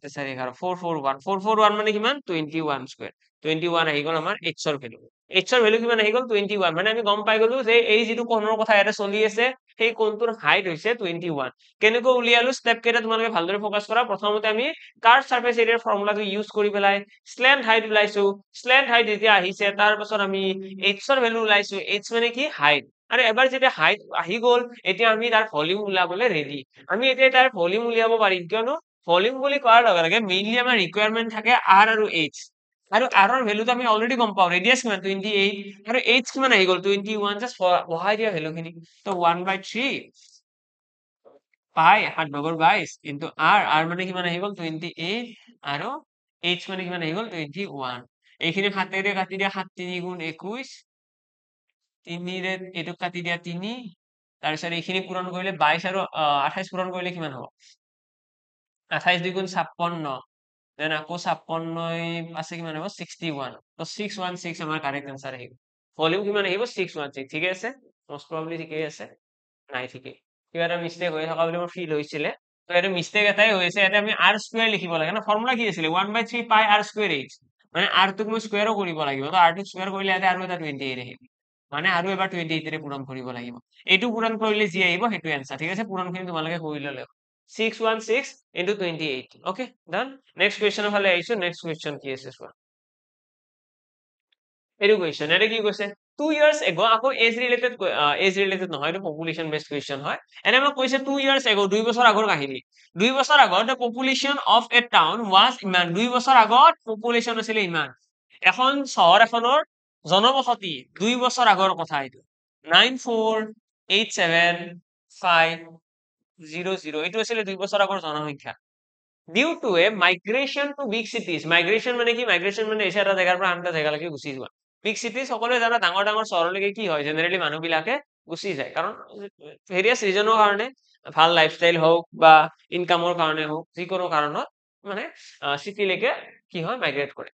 4 11 441 মানে কিমান 21 স্কয়ার 21 আহি গল আমাৰ h ৰ ভ্যালু h ৰ ভ্যালু কিমান আহি গল 21 মানে আমি গম পাই গলো যে এই যেটো কোণৰ কথা ইয়াতে চলি আছে সেই কোণটোৰ হাইট হৈছে 21 কেনেকৈ উলিয়ালো স্টেপ কেইটা তোমালোকে ভালদৰে ফোকাস কৰা প্ৰথমতে আমি কাৰ্ভ সাৰফেস এৰিয়াৰ ফৰ্মুলাটো ইউজ কৰি পেলাই স্ল্যান্ট হাইট উলাইছো স্ল্যান্ট হাইট যেতিয়া আহিছে তাৰ পাছত আমি h ৰ ভ্যালু উলাইছো h মানে কি হাইট আৰু এবাৰ যেতিয়া হাইট আহি গল এতিয়া আমি তাৰ ভলিউম উলাবলৈ ৰেডি আমি এতিয়া তাৰ ভলিউম উলিয়াব পাৰিম কিয়নো ভলিউম বুলি কোৱাৰ লগে লগে মেইনলি আমাৰ ৰিকোয়াৰমেন্ট থাকে R আৰু H আৰু R ৰ ভ্যালুটো আমি অলৰেডি গম পাও ৰেডিয়াস কিমান 28 আৰু H কিমান আহি গল 21 জাস্ট বহাই দিয়া ভ্যালুখিনি তো 1/3 পাই 7 ভাগৰ 22 ইনটু R মানে কিমান আহি গল 28 আৰু H মানে কিমান আহি গল 21 এইখিনি 7ৰে কাটি দিয়া 7 3 গুণ 21 3ৰে এটো কাটি দিয়া 3 তাৰপিছত এইখিনি পূৰণ কৰিলে 22 আৰু 28 পূৰণ কৰিলে কিমান হ'ব 28 2 গুণ 56 দেন আকৌ 56 আছে কিমান হ'ব 61 তো 616 আমাৰ কারেক্ট आंसर আহিব ভলিউম কিমান আহিব 616 ঠিক আছে মোস্ট প্রবাবলি ঠিকই আছে নাই ঠিকই কিবা এটা মিস্টেক হৈ থকা বুলি মোৰ ফিল হৈছিলে তো এটা মিস্টেক এটাই হৈছে এটা আমি r স্কয়াৰ লিখিব লাগে না ফৰ্মুলা কি আছিল 1/3 পাই r স্কয়াৰ h মানে r টোক মই স্কয়াৰও কৰিব লাগিব তো r টোক স্কয়াৰ কৰিলে এটা আৰু এটা 28 আহিব মানে আৰু এবাৰ 28 ৰে পূৰণ কৰিব লাগিব এইটো পূৰণ কৰিলে যি আহিব হেতু आंसर ঠিক আছে পূৰণখিনি তোমালোকে কৰি ললে 616 into 28 okay done next question ফালে আইছো next question কি আছে চোৱা এইটো question এটা কি কৈছে 2 years ago আকৌ age related নহয় এটা population based question হয় এনে মই কৈছে 2 years ago 2 বছৰ আগৰ কাহিনী 2 বছৰ আগত the population of a town was ইমান 2 বছৰ আগত population আছিল ইমান এখন চহৰ এখনৰ জনবসতি 2 বছৰ আগৰ কথা এইটো 9487500 এইটো আছিল 2 বছৰ আগৰ জনসংখ্যা due to a migration to big cities migration মানে কি migration মানে এসে এটা জায়গাৰ পৰা আন এটা জায়গালৈকে গুচি যোৱা big cities সকলোৱে জানা ডাঙৰ ডাঙৰ চহৰলৈকে কি হয় জেনাৰেলি মানুহ বিলাকে গুচি যায় কাৰণ ভেৰিয়াছ ৰিজনৰ কাৰণে ভাল লাইফষ্টাইল হওক বা ইনকামৰ কাৰণে হওক যিকোনো কাৰণত মানে চিটিলৈকে কি হয় মাইগ্ৰেট কৰে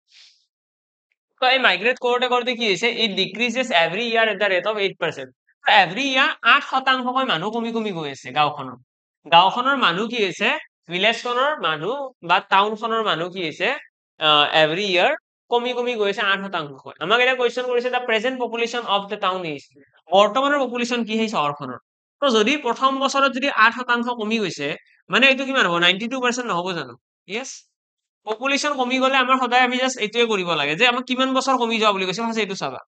তো এই মাইগ্ৰেট কৰোঁতে কৰোঁতে কি হৈছে it decreases every year at the rate of 8%। Every year 8% মানুহ কমি কমি গৈ আছে গাঁওখনৰ মানুহ কি হৈছে ভিলেজখনৰ মানুহ বা টাউনখনৰ মানুহ কি হৈছে এভৰি ইয়াৰ কমি কমি গৈ আছে 8%। আমাক এটা কুৱেশ্যন কৰিছে the present population of the town is বৰ্তমানৰ পপুলেশ্যন কি সেই চহৰখনৰ তো যদি প্ৰথম বছৰত যদি 8% কমি গৈছে মানে এইটো কিমান হ'ব 92% নহ'ব জানো ইয়েছ পপুলেশ্যন কমি গ'লে আমাৰ সদায় আমি জাষ্ট এইটোৱে কৰিব লাগে যে আমাক কিমান বছৰ কমি যোৱা বুলি কৈছে ফাৰ্ষ্ট এইটো চাবা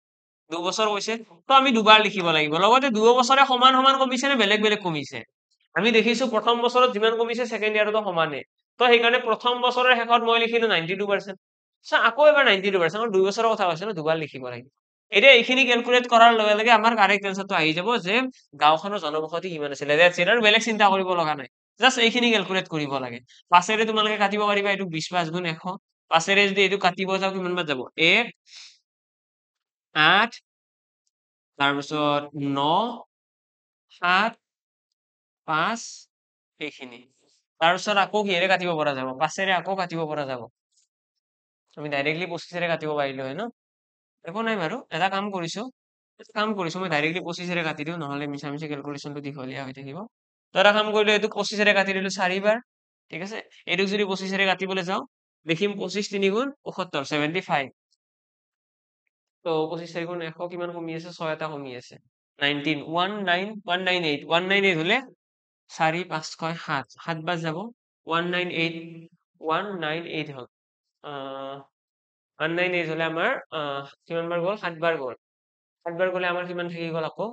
2 বছৰ কৈছে তো আমি দুবাৰ লিখিব লাগিব লগতে 2 বছৰে সমান সমান কমিছে নে বেলেগ বেলেগ কমিছে আমি দেখিছো প্ৰথম বছৰত যিমান কমিছে ছেকেণ্ড ইয়াৰতো সমানে তো সেইকাৰণে প্ৰথম বছৰৰ শেষত মই লিখিলো 92%। So আকৌ এবাৰ 92% আমাৰ 2 বছৰৰ কথা কৈছে ন দুবাৰ লিখিব লাগিব এতিয়া এইখিনি ক্যালকুলেট কৰাৰ লগে লগে আমাৰ কাৰেক্ট আনসাৰটো আহি যাব যে গাঁওখনৰ জনবসতি কিমান আছিল দ্যাটছ ইট আৰু বেলেগ চিন্তা কৰিব লগা নাই জাস্ট এইখিনি ক্যালকুলেট কৰিব লাগে পাঁচেৰে তোমালোকে কাটিব পাৰিবা এইটো 20 5 গুণ 100 পাঁচেৰে যদি এইটো কাটিব যাও কিমান বাৰ যাব 1 8 তাৰপিছত 9 7 5 এইখিনি তাৰপিছত আকৌ কিহেৰে কাটিব পৰা যাব পাঁচেৰে আকৌ কাটিব পৰা যাব আমি ডাইৰেক্টলি 25ৰে কাটিব পাৰিলো হয় ন একো নাই বাৰু এটা কাম কৰিছো মই ডাইৰেক্টলি 25ৰে কাটি দিও নহলে মিছা মিছি ক্যালকুলেশনটো দীঘলীয়া হৈ থাকিব তো এটা কাম কৰিলো এইটো 25ৰে কাটি দিলো 4 বাৰ ঠিক আছে এইটো যদি 25ৰে কাটিবলৈ যাও দেখিম 25 3 গুণ 75 75 তো 25 4 গুণ 100 কিমান কমি আছে 6 এটা কমি আছে 19 198 হলে 4 5 6 7 7 বাৰ যাব 198 হল 198 হলে আমাৰ কিমান বাৰ গ'ল 7 বাৰ গ'ল 7 বাৰ গ'লে আমাৰ কিমান থাকি গ'ল আকৌ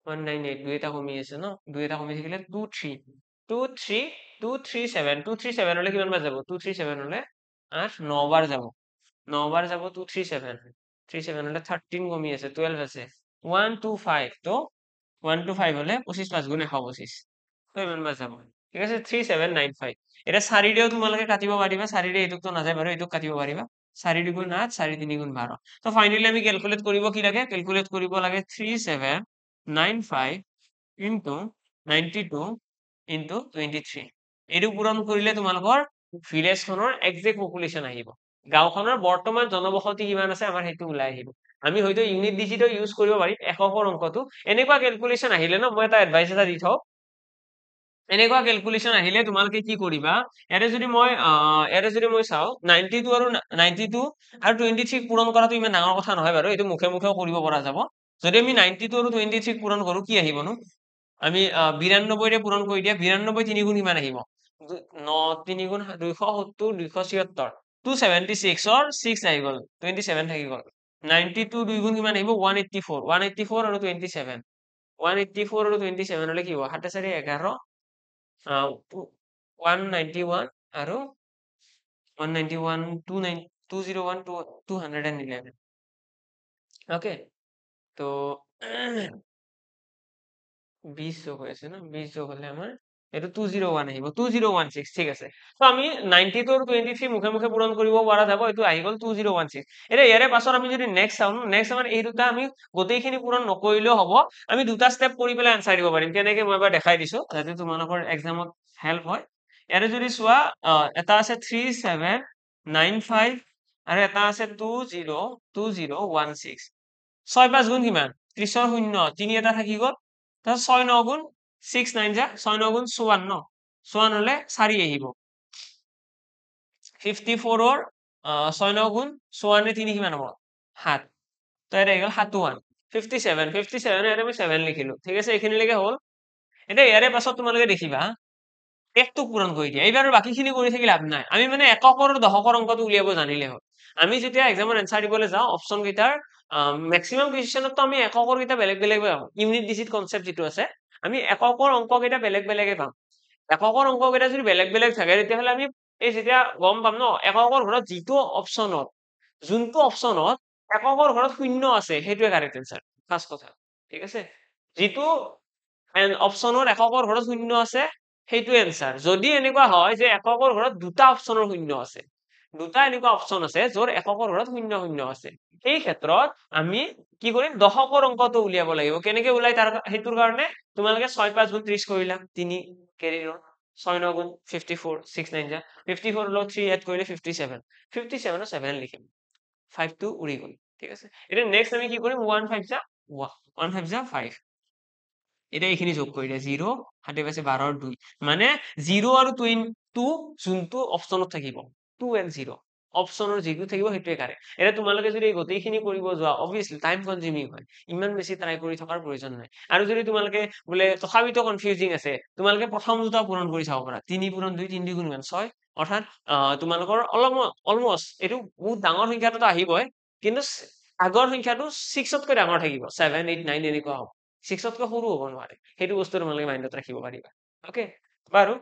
198 দুই এটা কমি আছে ন দুই এটা কমি থাকিলে 237 হলে কিমান বাৰ যাব 237 হলে 9 বাৰ যাব 9 বাৰ যাব 237 হলে 13 কমি আছে 12 আছে 125 তো 125 হলে 25 5 গুণ 125 তো ইমান বাৰ যাব ঠিক আছে 3795 এটা 4 তোমালোকে কাটিব পাৰিবা 4 এইটোকতো নাযায় বাৰু এইটোক কাটিব পাৰিবা 4 2 8 4 3 12 তো ফাইনালি আমি ক্যালকুলেট কৰিব কি লাগে ক্যালকুলেট কৰিব লাগে 3795 into 92 into 23 এইটো পূৰণ কৰিলে তোমালোকৰ ভিলেজখনৰ এক্সাক্ট পপুলেশ্যন আহিব গাঁওখনৰ বৰ্তমান জনবসতি কিমান আছে আমাৰ সেইটো ওলাই আহিব আমি হয়তো ইউনিট ডিজিটৰ ইউজ কৰিব পাৰিম এককৰ অংকটো এনেকুৱা ক্যালকুলেশন আহিলে ন মই এটা এডভাইস এটা দি থওঁ এনেকুৱা ক্যালকুলেশন আহিলে তোমালোকে কি কৰিবা ইয়াৰে যদি মই চাও 92 আৰু 23 পূৰণ কৰাটো ইমান ডাঙৰ কথা নহয় বাৰু এইটো মুখে মুখেও কৰিব পৰা যাব যদি আমি 92 আৰু 23 পূৰণ কৰো কি আহিবনো আমি 92ৰে পূৰণ কৰি দিয়া 92 3 গুণ কিমান আহিব 9 3 গুণ 270 276 276 অৰ 6 আহি গ'ল 27 থাকি গ'ল 92 2 গুণ কিমান আহিব 184 আৰু 27 184 আৰু 27 হলে কি হ'ব 7 4 11 191 আৰু 191 201 211 ওকে তো 20 যোগ হৈ আছে ন 20 যোগ হলে আমাৰ এইটো 201 আহিব 2016 ঠিক আছে তো আমি 92 আৰু 23 মুখে মুখে পূৰণ কৰিব পৰা যাব এইটো আহি গ'ল 2016 এটা ইয়াৰে পাছত আমি যদি নেক্সট চাওঁ নেক্সট আমাৰ এই দুটা আমি গোটেইখিনি পূৰণ নকৰিলেও হ'ব আমি দুটা স্টেপ কৰি পেলাই আনসাৰ দিব পাৰিম কেনেকে মই এবাৰ দেখাই দিছো যাতে তোমালোকৰ এক্সামত হেল্প হয় ইয়াৰে যদি চোৱা এটা আছে 3795 আৰু এটা আছে 2016 6 5 গুণ কিমান 30 ৰ 0 3 এটা থাকি গ'ল তাহলে 6 9 গুণ 6 9 যা 6 9 গুণ 54 54 হলে 4 আহিব 54 ৰ 6 9 গুণ 54 3 কিমান হ'ব 7 তো এটা হৈ গ'ল 7 57 ইয়াৰে মই 7 লিখিলো ঠিক আছে এইখিনিলৈকে হ'ল এতিয়া ইয়াৰে পাছত তোমালোকে দেখিবা একটো পূৰণ কৰি দিয়া এইবাৰ বাকিখিনি কৰি থাকি লাভ নাই আমি মানে একক আৰু দশকৰ অংকটো উলিয়াব জানিলে হ'ল আমি যেতিয়া এক্সামৰ এনসাৰ দিবলৈ যাওঁ অপচন কেইটাৰ মেক্সিমাম কুৱেশ্যনতো আমি এককৰ কেইটা বেলেগ বেলেগ পাম ইউনিট ডিজিট কনসেপ্ট যেটো আছে আমি একৰ অংক কেইটা বেলেগ বেলেগে পাম একৰ অংক কেইটা যদি বেলেগ বেলেগ থাকে তেতিয়াহ'লে আমি এই যেতিয়া গম পাম ন একৰ ঘৰত যোনটো অপচনত একৰ ঘৰত শূন্য আছে সেইটোৱে কাৰেক্ট আনসাৰ ফাৰ্ষ্ট কথা ঠিক আছে যিটো অপচনৰ একৰ ঘৰত শূন্য আছে সেইটোৱে আনসাৰ যদি এনেকুৱা হয় যে একৰ ঘৰত দুটা অপচনৰ শূন্য আছে দুটা এনেকুৱা অপচন আছে য'ৰ এককৰ ঘৰত 0 আছে সেই ক্ষেত্ৰত আমি কি কৰিম দশকৰ অংকটো উলিয়াব লাগিব কেনেকে ওলাই তাৰ হেতুৰ কাৰণে তোমালোকে 6 5 গুণ 30 কৰিলা 3 কেৰিৰ 6 9 গুণ 54 6 9 যা 54 ল 3 এড কৰিলে 57 57 ৰ 7 লিখিম 5 টো উৰি গ'ল ঠিক আছে এতিয়া নেক্সট আমি কি কৰিম 1 5 যা 1 5 যা 5 এটা এইখিনি যোগ কৰি দিয়া 0 হাতে পাইছে 12 ৰ 2 মানে 0 আৰু 2 যোনটো অপচনত থাকিব 2 and 0 অপচনৰ যিটো থাকিব সেইটোৱে কাৰেক্ট এটা তোমালোকে যদি গোটেইখিনি কৰিব যোৱা অবভিয়াছলি টাইম কনজিউমিং হয় ইমান বেছি ট্ৰাই কৰি থকাৰ প্ৰয়োজন নাই আৰু যদি তোমালোকে বোলে তথাপিতো কনফিউজিং আছে তোমালোকে প্ৰথম দুটা পূৰণ কৰি চাব পাৰা 3 পূৰণ 2 3 গুণ 6 অৰ্থাৎ তোমালোকৰ অলমষ্ট এইটো বহুত ডাঙৰ সংখ্যাটো আহিবই কিন্তু আগৰ সংখ্যাটো 6তকৈ ডাঙৰ থাকিব 7 8 9 এনেকুৱা হ'ব 6তকৈ সৰু হ'ব নোৱাৰে সেইটো বস্তু তোমালোকে মাইণ্ডত ৰাখিব পাৰিবা ওকে বাৰু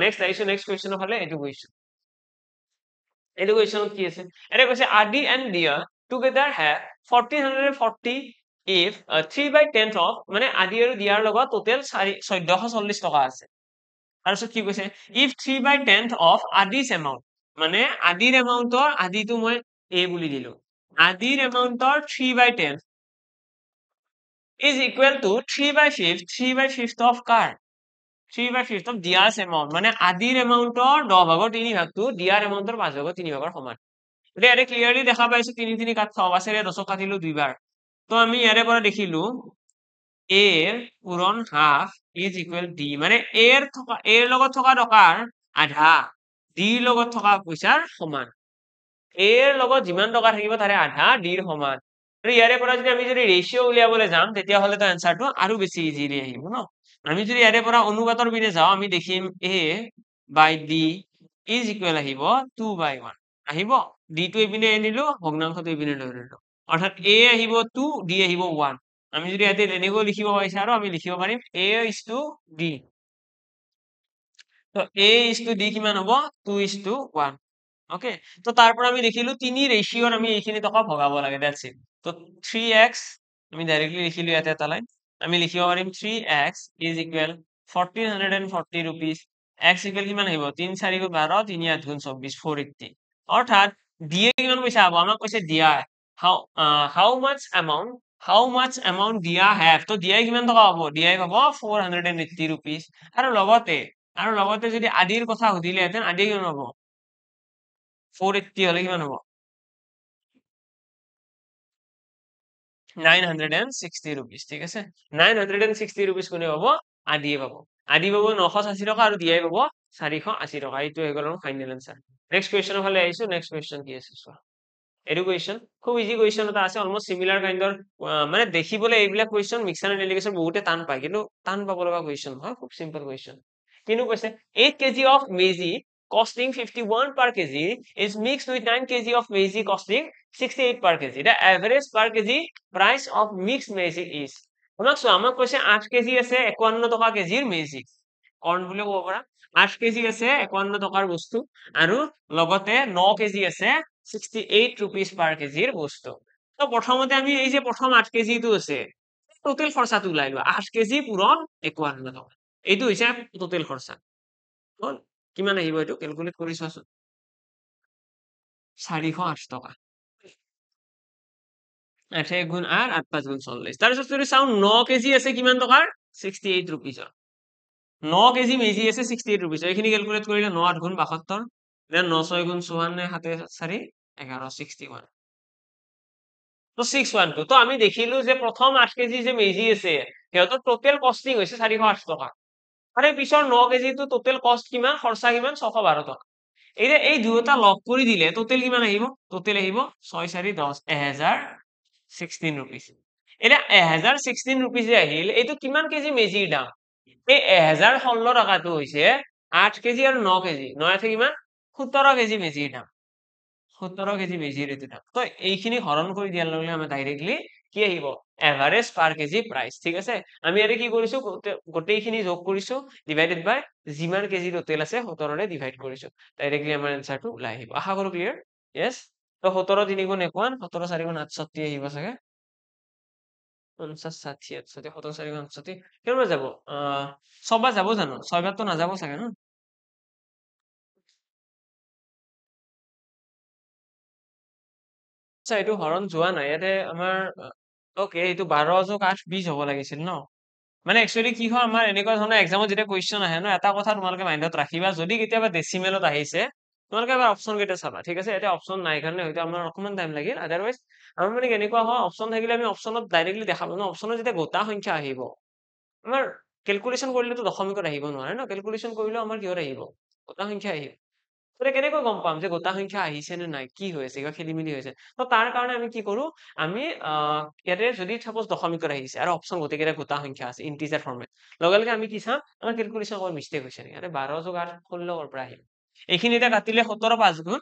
নেক্সট আহিছো নেক্সট কুৱেশ্যনৰ ফালে এইটো কৈছো এইটো কুৱেশ্যনত কি আছে এটা কৈছে আদি এণ্ড দিয়া টুগেদাৰ হ্যাভ 1440 if 3/10 of মানে আদি আৰু দিয়াৰ লগত টোটেল 1440 টকা আছে তাৰপিছত কি কৈছে if 3/10 of আদি's amount মানে আদিৰ এমাউন্টৰ আদিটো মই a বুলি দিলো আদিৰ এমাউন্টৰ 3/10 is equal to 3/5 of car 3/5 of দিয়াৰ এমাউন্ট মানে আদিৰ এমাউন্টৰ 10 ভাগৰ 3 ভাগটো দিয়াৰ এমাউন্টৰ 5 ভাগৰ 3 ভাগৰ সমান এতিয়া ইয়াতে ক্লিয়াৰলি দেখা পাইছো 3 3 কাট খাব আছে 10 কাটিলো দুইবাৰ তো আমি ইয়াৰে পৰা দেখিলো a পূৰণ হাফ is equal d মানে a এৰ লগত থকা টকাৰ আধা d ৰ লগত থকা পইচাৰ সমান a এৰ লগত যিমান টকা থাকিব তাৰে আধা d ৰ সমান আৰু ইয়াৰে পৰা যদি আমি যদি ৰেশিও উলিয়াবলৈ যাম তেতিয়াহ'লে তো এনসাৰটো আৰু বেছি ইজিলি আহিব ন আমি যদি ইয়াৰে পৰা অনুপাতৰ পিনে যাওঁ আমি দেখিম a by d is equal আহিব 2/1 আহিব d টো এইপিনে আনিলো ভগ্নাংশটো এইপিনে লৈ ললো অৰ্থাৎ a আহিব 2 d আহিব 1 আমি যদি ইয়াতে এনেকৈ লিখিব বিচাৰো আমি লিখিব পাৰিম a is to d তো a is to d কিমান হ'ব 2 is to 1 ওকে তো তাৰ পৰা আমি দেখিলো 3 ৰেশিওৰ আমি এইখিনি টকা ভগাব লাগে দ্যাটস ইট তো 3x আমি ডাইৰেক্টলি লিখিলো ইয়াতে এটা লাইন আমি লিখিব পাৰিম 3x is equal 1440 rupees x equal কিমান আহিব 3 4 গুণ 12 3 8 গুণ 24 480 অৰ্থাৎ দিয়ে কিমান পইচা হ'ব আমাক কৈছে দিয়া how much amount দিয়া have তো দিয়াই কিমান টকা হ'ব দিয়াই পাব 480 rupees আৰু লগতে যদি আদিৰ কথা সুধিলেহেঁতেন আদি কিমান হ'ব 480 হলে কিমান হ'ব 960 rupees ঠিক আছে 960 rupees কোনে পাব আদিয়ে পাব 980 টকা আৰু দিয়াই পাব 480 টকা এইটো হৈ গ'ল ফাইনেল আনসাৰ নেক্সট কুৱেশ্যনৰ ফালে আহিছো নেক্সট কুৱেশ্যন কি আছে চোৱা এইটো কুৱেশ্যন খুব ইজি কুৱেশ্যন এটা আছে অলমোষ্ট সিমিলাৰ কাইণ্ডৰ মানে দেখিবলৈ এইবিলাক কুৱেশ্যন মিক্সাৰ এণ্ড এলিগেশ্যন বহুতে টান পায় কিন্তু টান পাব লগা কুৱেশ্যন হয় খুব সিম্পল কুৱেশ্যন কিন্তু কৈছে 8 kg of maize costing 51 per kg is mixed with 9 kg of maize costing 68 per kg the average per kg price of mixed maize is আমাক কৈছে 8 kg আছে 51 টকা কেজিৰ মেজি কৰ্ণ বুলি ক'ব পাৰা 8 kg আছে 51 টকাৰ বস্তু আৰু লগতে 9 kg আছে 68 rupees per kgৰ বস্তু তো প্ৰথমতে আমি এই যে প্ৰথম 8 kg টো আছে টোটেল খৰচাটো ওলাই লোৱা 8 kg পূৰণ 51 টকা এইটো হৈছে টোটেল খৰচা হল কিমান আহিব এইটো ক্যালকুলেট কৰি চোৱাচোন 408 টকা 8 গুণ 8 8 5 গুণ 40 তাৰপিছত যদি চাওঁ 9 কেজি আছে কিমান টকাৰ 68 rupees 9 কেজি মেজি আছে 68 rupees এইখিনি ক্যালকুলেট কৰিলে 9 8 গুণ 72 দেন 9 6 গুণ 54 7 4 11 61 তো 612 তো আমি দেখিলো যে প্ৰথম 8 কেজি যে মেজি আছে সিহঁতৰ টোটেল কস্টিং হৈছে 408 টকা আৰে পিছৰ 9 কেজি তো টোটেল কস্ট কিমান খৰচা কিমান 612 টকা এই যে এই দুয়োটা লগ কৰি দিলে টোটেল কিমান আহিব টোটেল আহিব 6 4 10 1016 rupees এটা 1016 rupees আহিল এইটো কিমান কেজি মেজিৰ দাম এই 1016 টকাটো হৈছে 8 কেজি আৰু 9 কেজি 9 আছে কিমান 17 কেজি মেজিৰ দাম 17 কেজি মেজিৰ এইটো দাম তো এইখিনি হৰণ কৰি দিয়াৰ লগে লগে আমি ডাইৰেক্টলি কি আহিব এভাৰেজ পাৰ কেজি প্ৰাইস ঠিক আছে আমি ইয়াতে কি কৰিছো গোটেইখিনি যোগ কৰিছো ডিভাইডেড বাই যিমান কেজি টোটেল আছে 17 ৰে ডিভাইড কৰিছো ডাইৰেক্টলি আমাৰ আনসাৰটো ওলাই আহিব আশা কৰো ক্লিয়াৰ यस তো 17 3 গুণ 51 17 4 গুণ 68 আহিব চাগে 50 60 68 17 4 গুণ 68 কেনেকৈ যাব ছবাৰ যাব জানো ছয়বাৰ তো নাযাব চাগে ন আচ্ছা এইটো হৰণ যোৱা নাই ইয়াতে আমাৰ ওকে এইটো 12 যোগ 8 20 হ'ব লাগিছিল ন মানে একচুৱেলি কি হয় আমাৰ এনেকুৱা ধৰণৰ এক্সামত যেতিয়া কুৱেশ্যন আহে ন এটা কথা তোমালোকে মাইণ্ডত ৰাখিবা যদি কেতিয়াবা ডেচিমেলত আহিছে তোমালোকে এবাৰ অপশ্যন কেইটা চাবা ঠিক আছে এতিয়া অপশ্যন নাই কাৰণে হয়তো আমাৰ অকণমান টাইম লাগিল আদাৰৱাইজ আমাৰ মানে কেনেকুৱা হয় অপশ্যন থাকিলে আমি অপশ্যনত ডাইৰেক্টলি দেখাব ন অপশ্যনত যেতিয়া গোটা সংখ্যা আহিব আমাৰ কেলকুলেশ্যন কৰিলেতো দশমিকত আহিব নোৱাৰে ন কেলকুলেশ্যন কৰিলেও আমাৰ কিহত আহিব গোটা সংখ্যা আহিব তেতিয়া কেনেকৈ গম পাম যে গোটা সংখ্যা আহিছে নে নাই কি হৈছে কিবা খেলি মেলি হৈছে তো তাৰ কাৰণে আমি কি কৰো আমি ইয়াতে যদি সাপোজ দশমিকত আহিছে আৰু অপশ্যন গোটেইকেইটা গোটা সংখ্যা আছে ইন্টিজাৰ ফৰ্মেট লগে লগে আমি কি চাম আমাৰ কেলকুলেশ্যন কৰাত মিষ্টেক হৈছে নেকি ইয়াতে 12 যোগ 8 16 ৰ পৰা আহিব এইখিনি এতিয়া কাটিলে 17 5 গুণ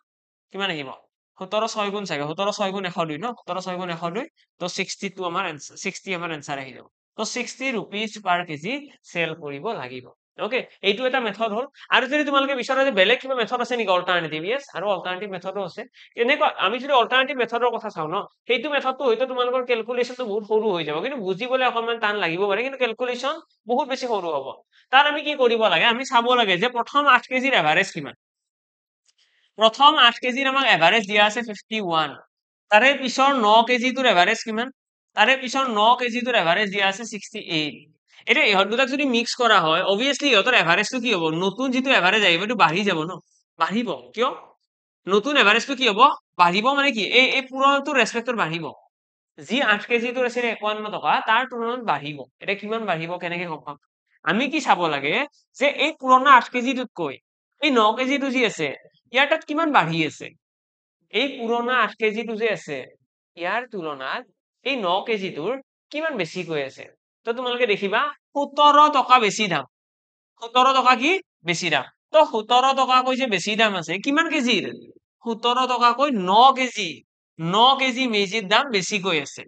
কিমান আহিব 17 6 গুণ চাগে 17 6 গুণ 102 ন 17 6 গুণ 102 তো 62 আমাৰ 60 আমাৰ এনসাৰ আহি যাব তো 60 rupees per কেজি চেল কৰিব লাগিব ওকে এইটো এটা মেথড হল আৰু যদি তোমালোকে বিচাৰা যে বেলেগ কিবা মেথড আছে নেকি অল্টাৰনেটিভ ইয়েস আৰু অল্টাৰনেটিভ মেথডো আছে এনেকুৱা আমি যদি অল্টাৰনেটিভ মেথডৰ কথা চাওঁ ন সেইটো মেথডটো হয়তো তোমালোকৰ কেলকুলেশ্যনটো বহুত সৰু হৈ যাব কিন্তু বুজিবলৈ অকণমান টান লাগিব পাৰে কিন্তু কেলকুলেশ্যন বহুত বেছি সৰু হ'ব তাৰ আমি কি কৰিব লাগে আমি চাব লাগে যে প্ৰথম 8 কেজিৰ এভাৰেজ কিমান প্ৰথম 8 কেজিৰ আমাক এভাৰেজ দিয়া আছে 51 তাৰে পিছৰ 9 কেজিটোৰ এভাৰেজ কিমান তাৰে পিছৰ 9 কেজিটোৰ এভাৰেজ দিয়া আছে 68 এতিয়া ইহঁত দুটাক যদি মিক্স কৰা হয় অবভিয়াছলি ইহঁতৰ এভাৰেজটো কি হ'ব নতুন যিটো এভাৰেজ আহিব এইটো বাঢ়ি যাব ন বাঢ়িব কিয় নতুন এভাৰেজটো কি হ'ব বাঢ়িব মানে কি এই পুৰণাটোৰ ৰেসপেক্টত বাঢ়িব যি 8 কেজিটোৰ আছিল 51 টকা তাৰ তুলনাত বাঢ়িব এটা কিমান বাঢ়িব কেনেকে গম পাম আমি কি চাব লাগে যে এই পুৰণা 8 কেজিটোতকৈ এই 9 কেজিটো যি আছে ইয়াৰ তাত কিমান বাঢ়ি আছে এই পুৰণা 8 কেজিটো যে আছে ইয়াৰ তুলনাত এই 9 কেজিটোৰ কিমান বেছি কৈ আছে তো তোমালোকে দেখিবা 17 টকা বেছি দাম 17 টকা কি বেছি দাম তো 17 টকাকৈ যে বেছি দাম আছে কিমান কেজিৰ 17 টকাকৈ 9 কেজি 9 কেজি মেজিৰ দাম বেছিকৈ আছে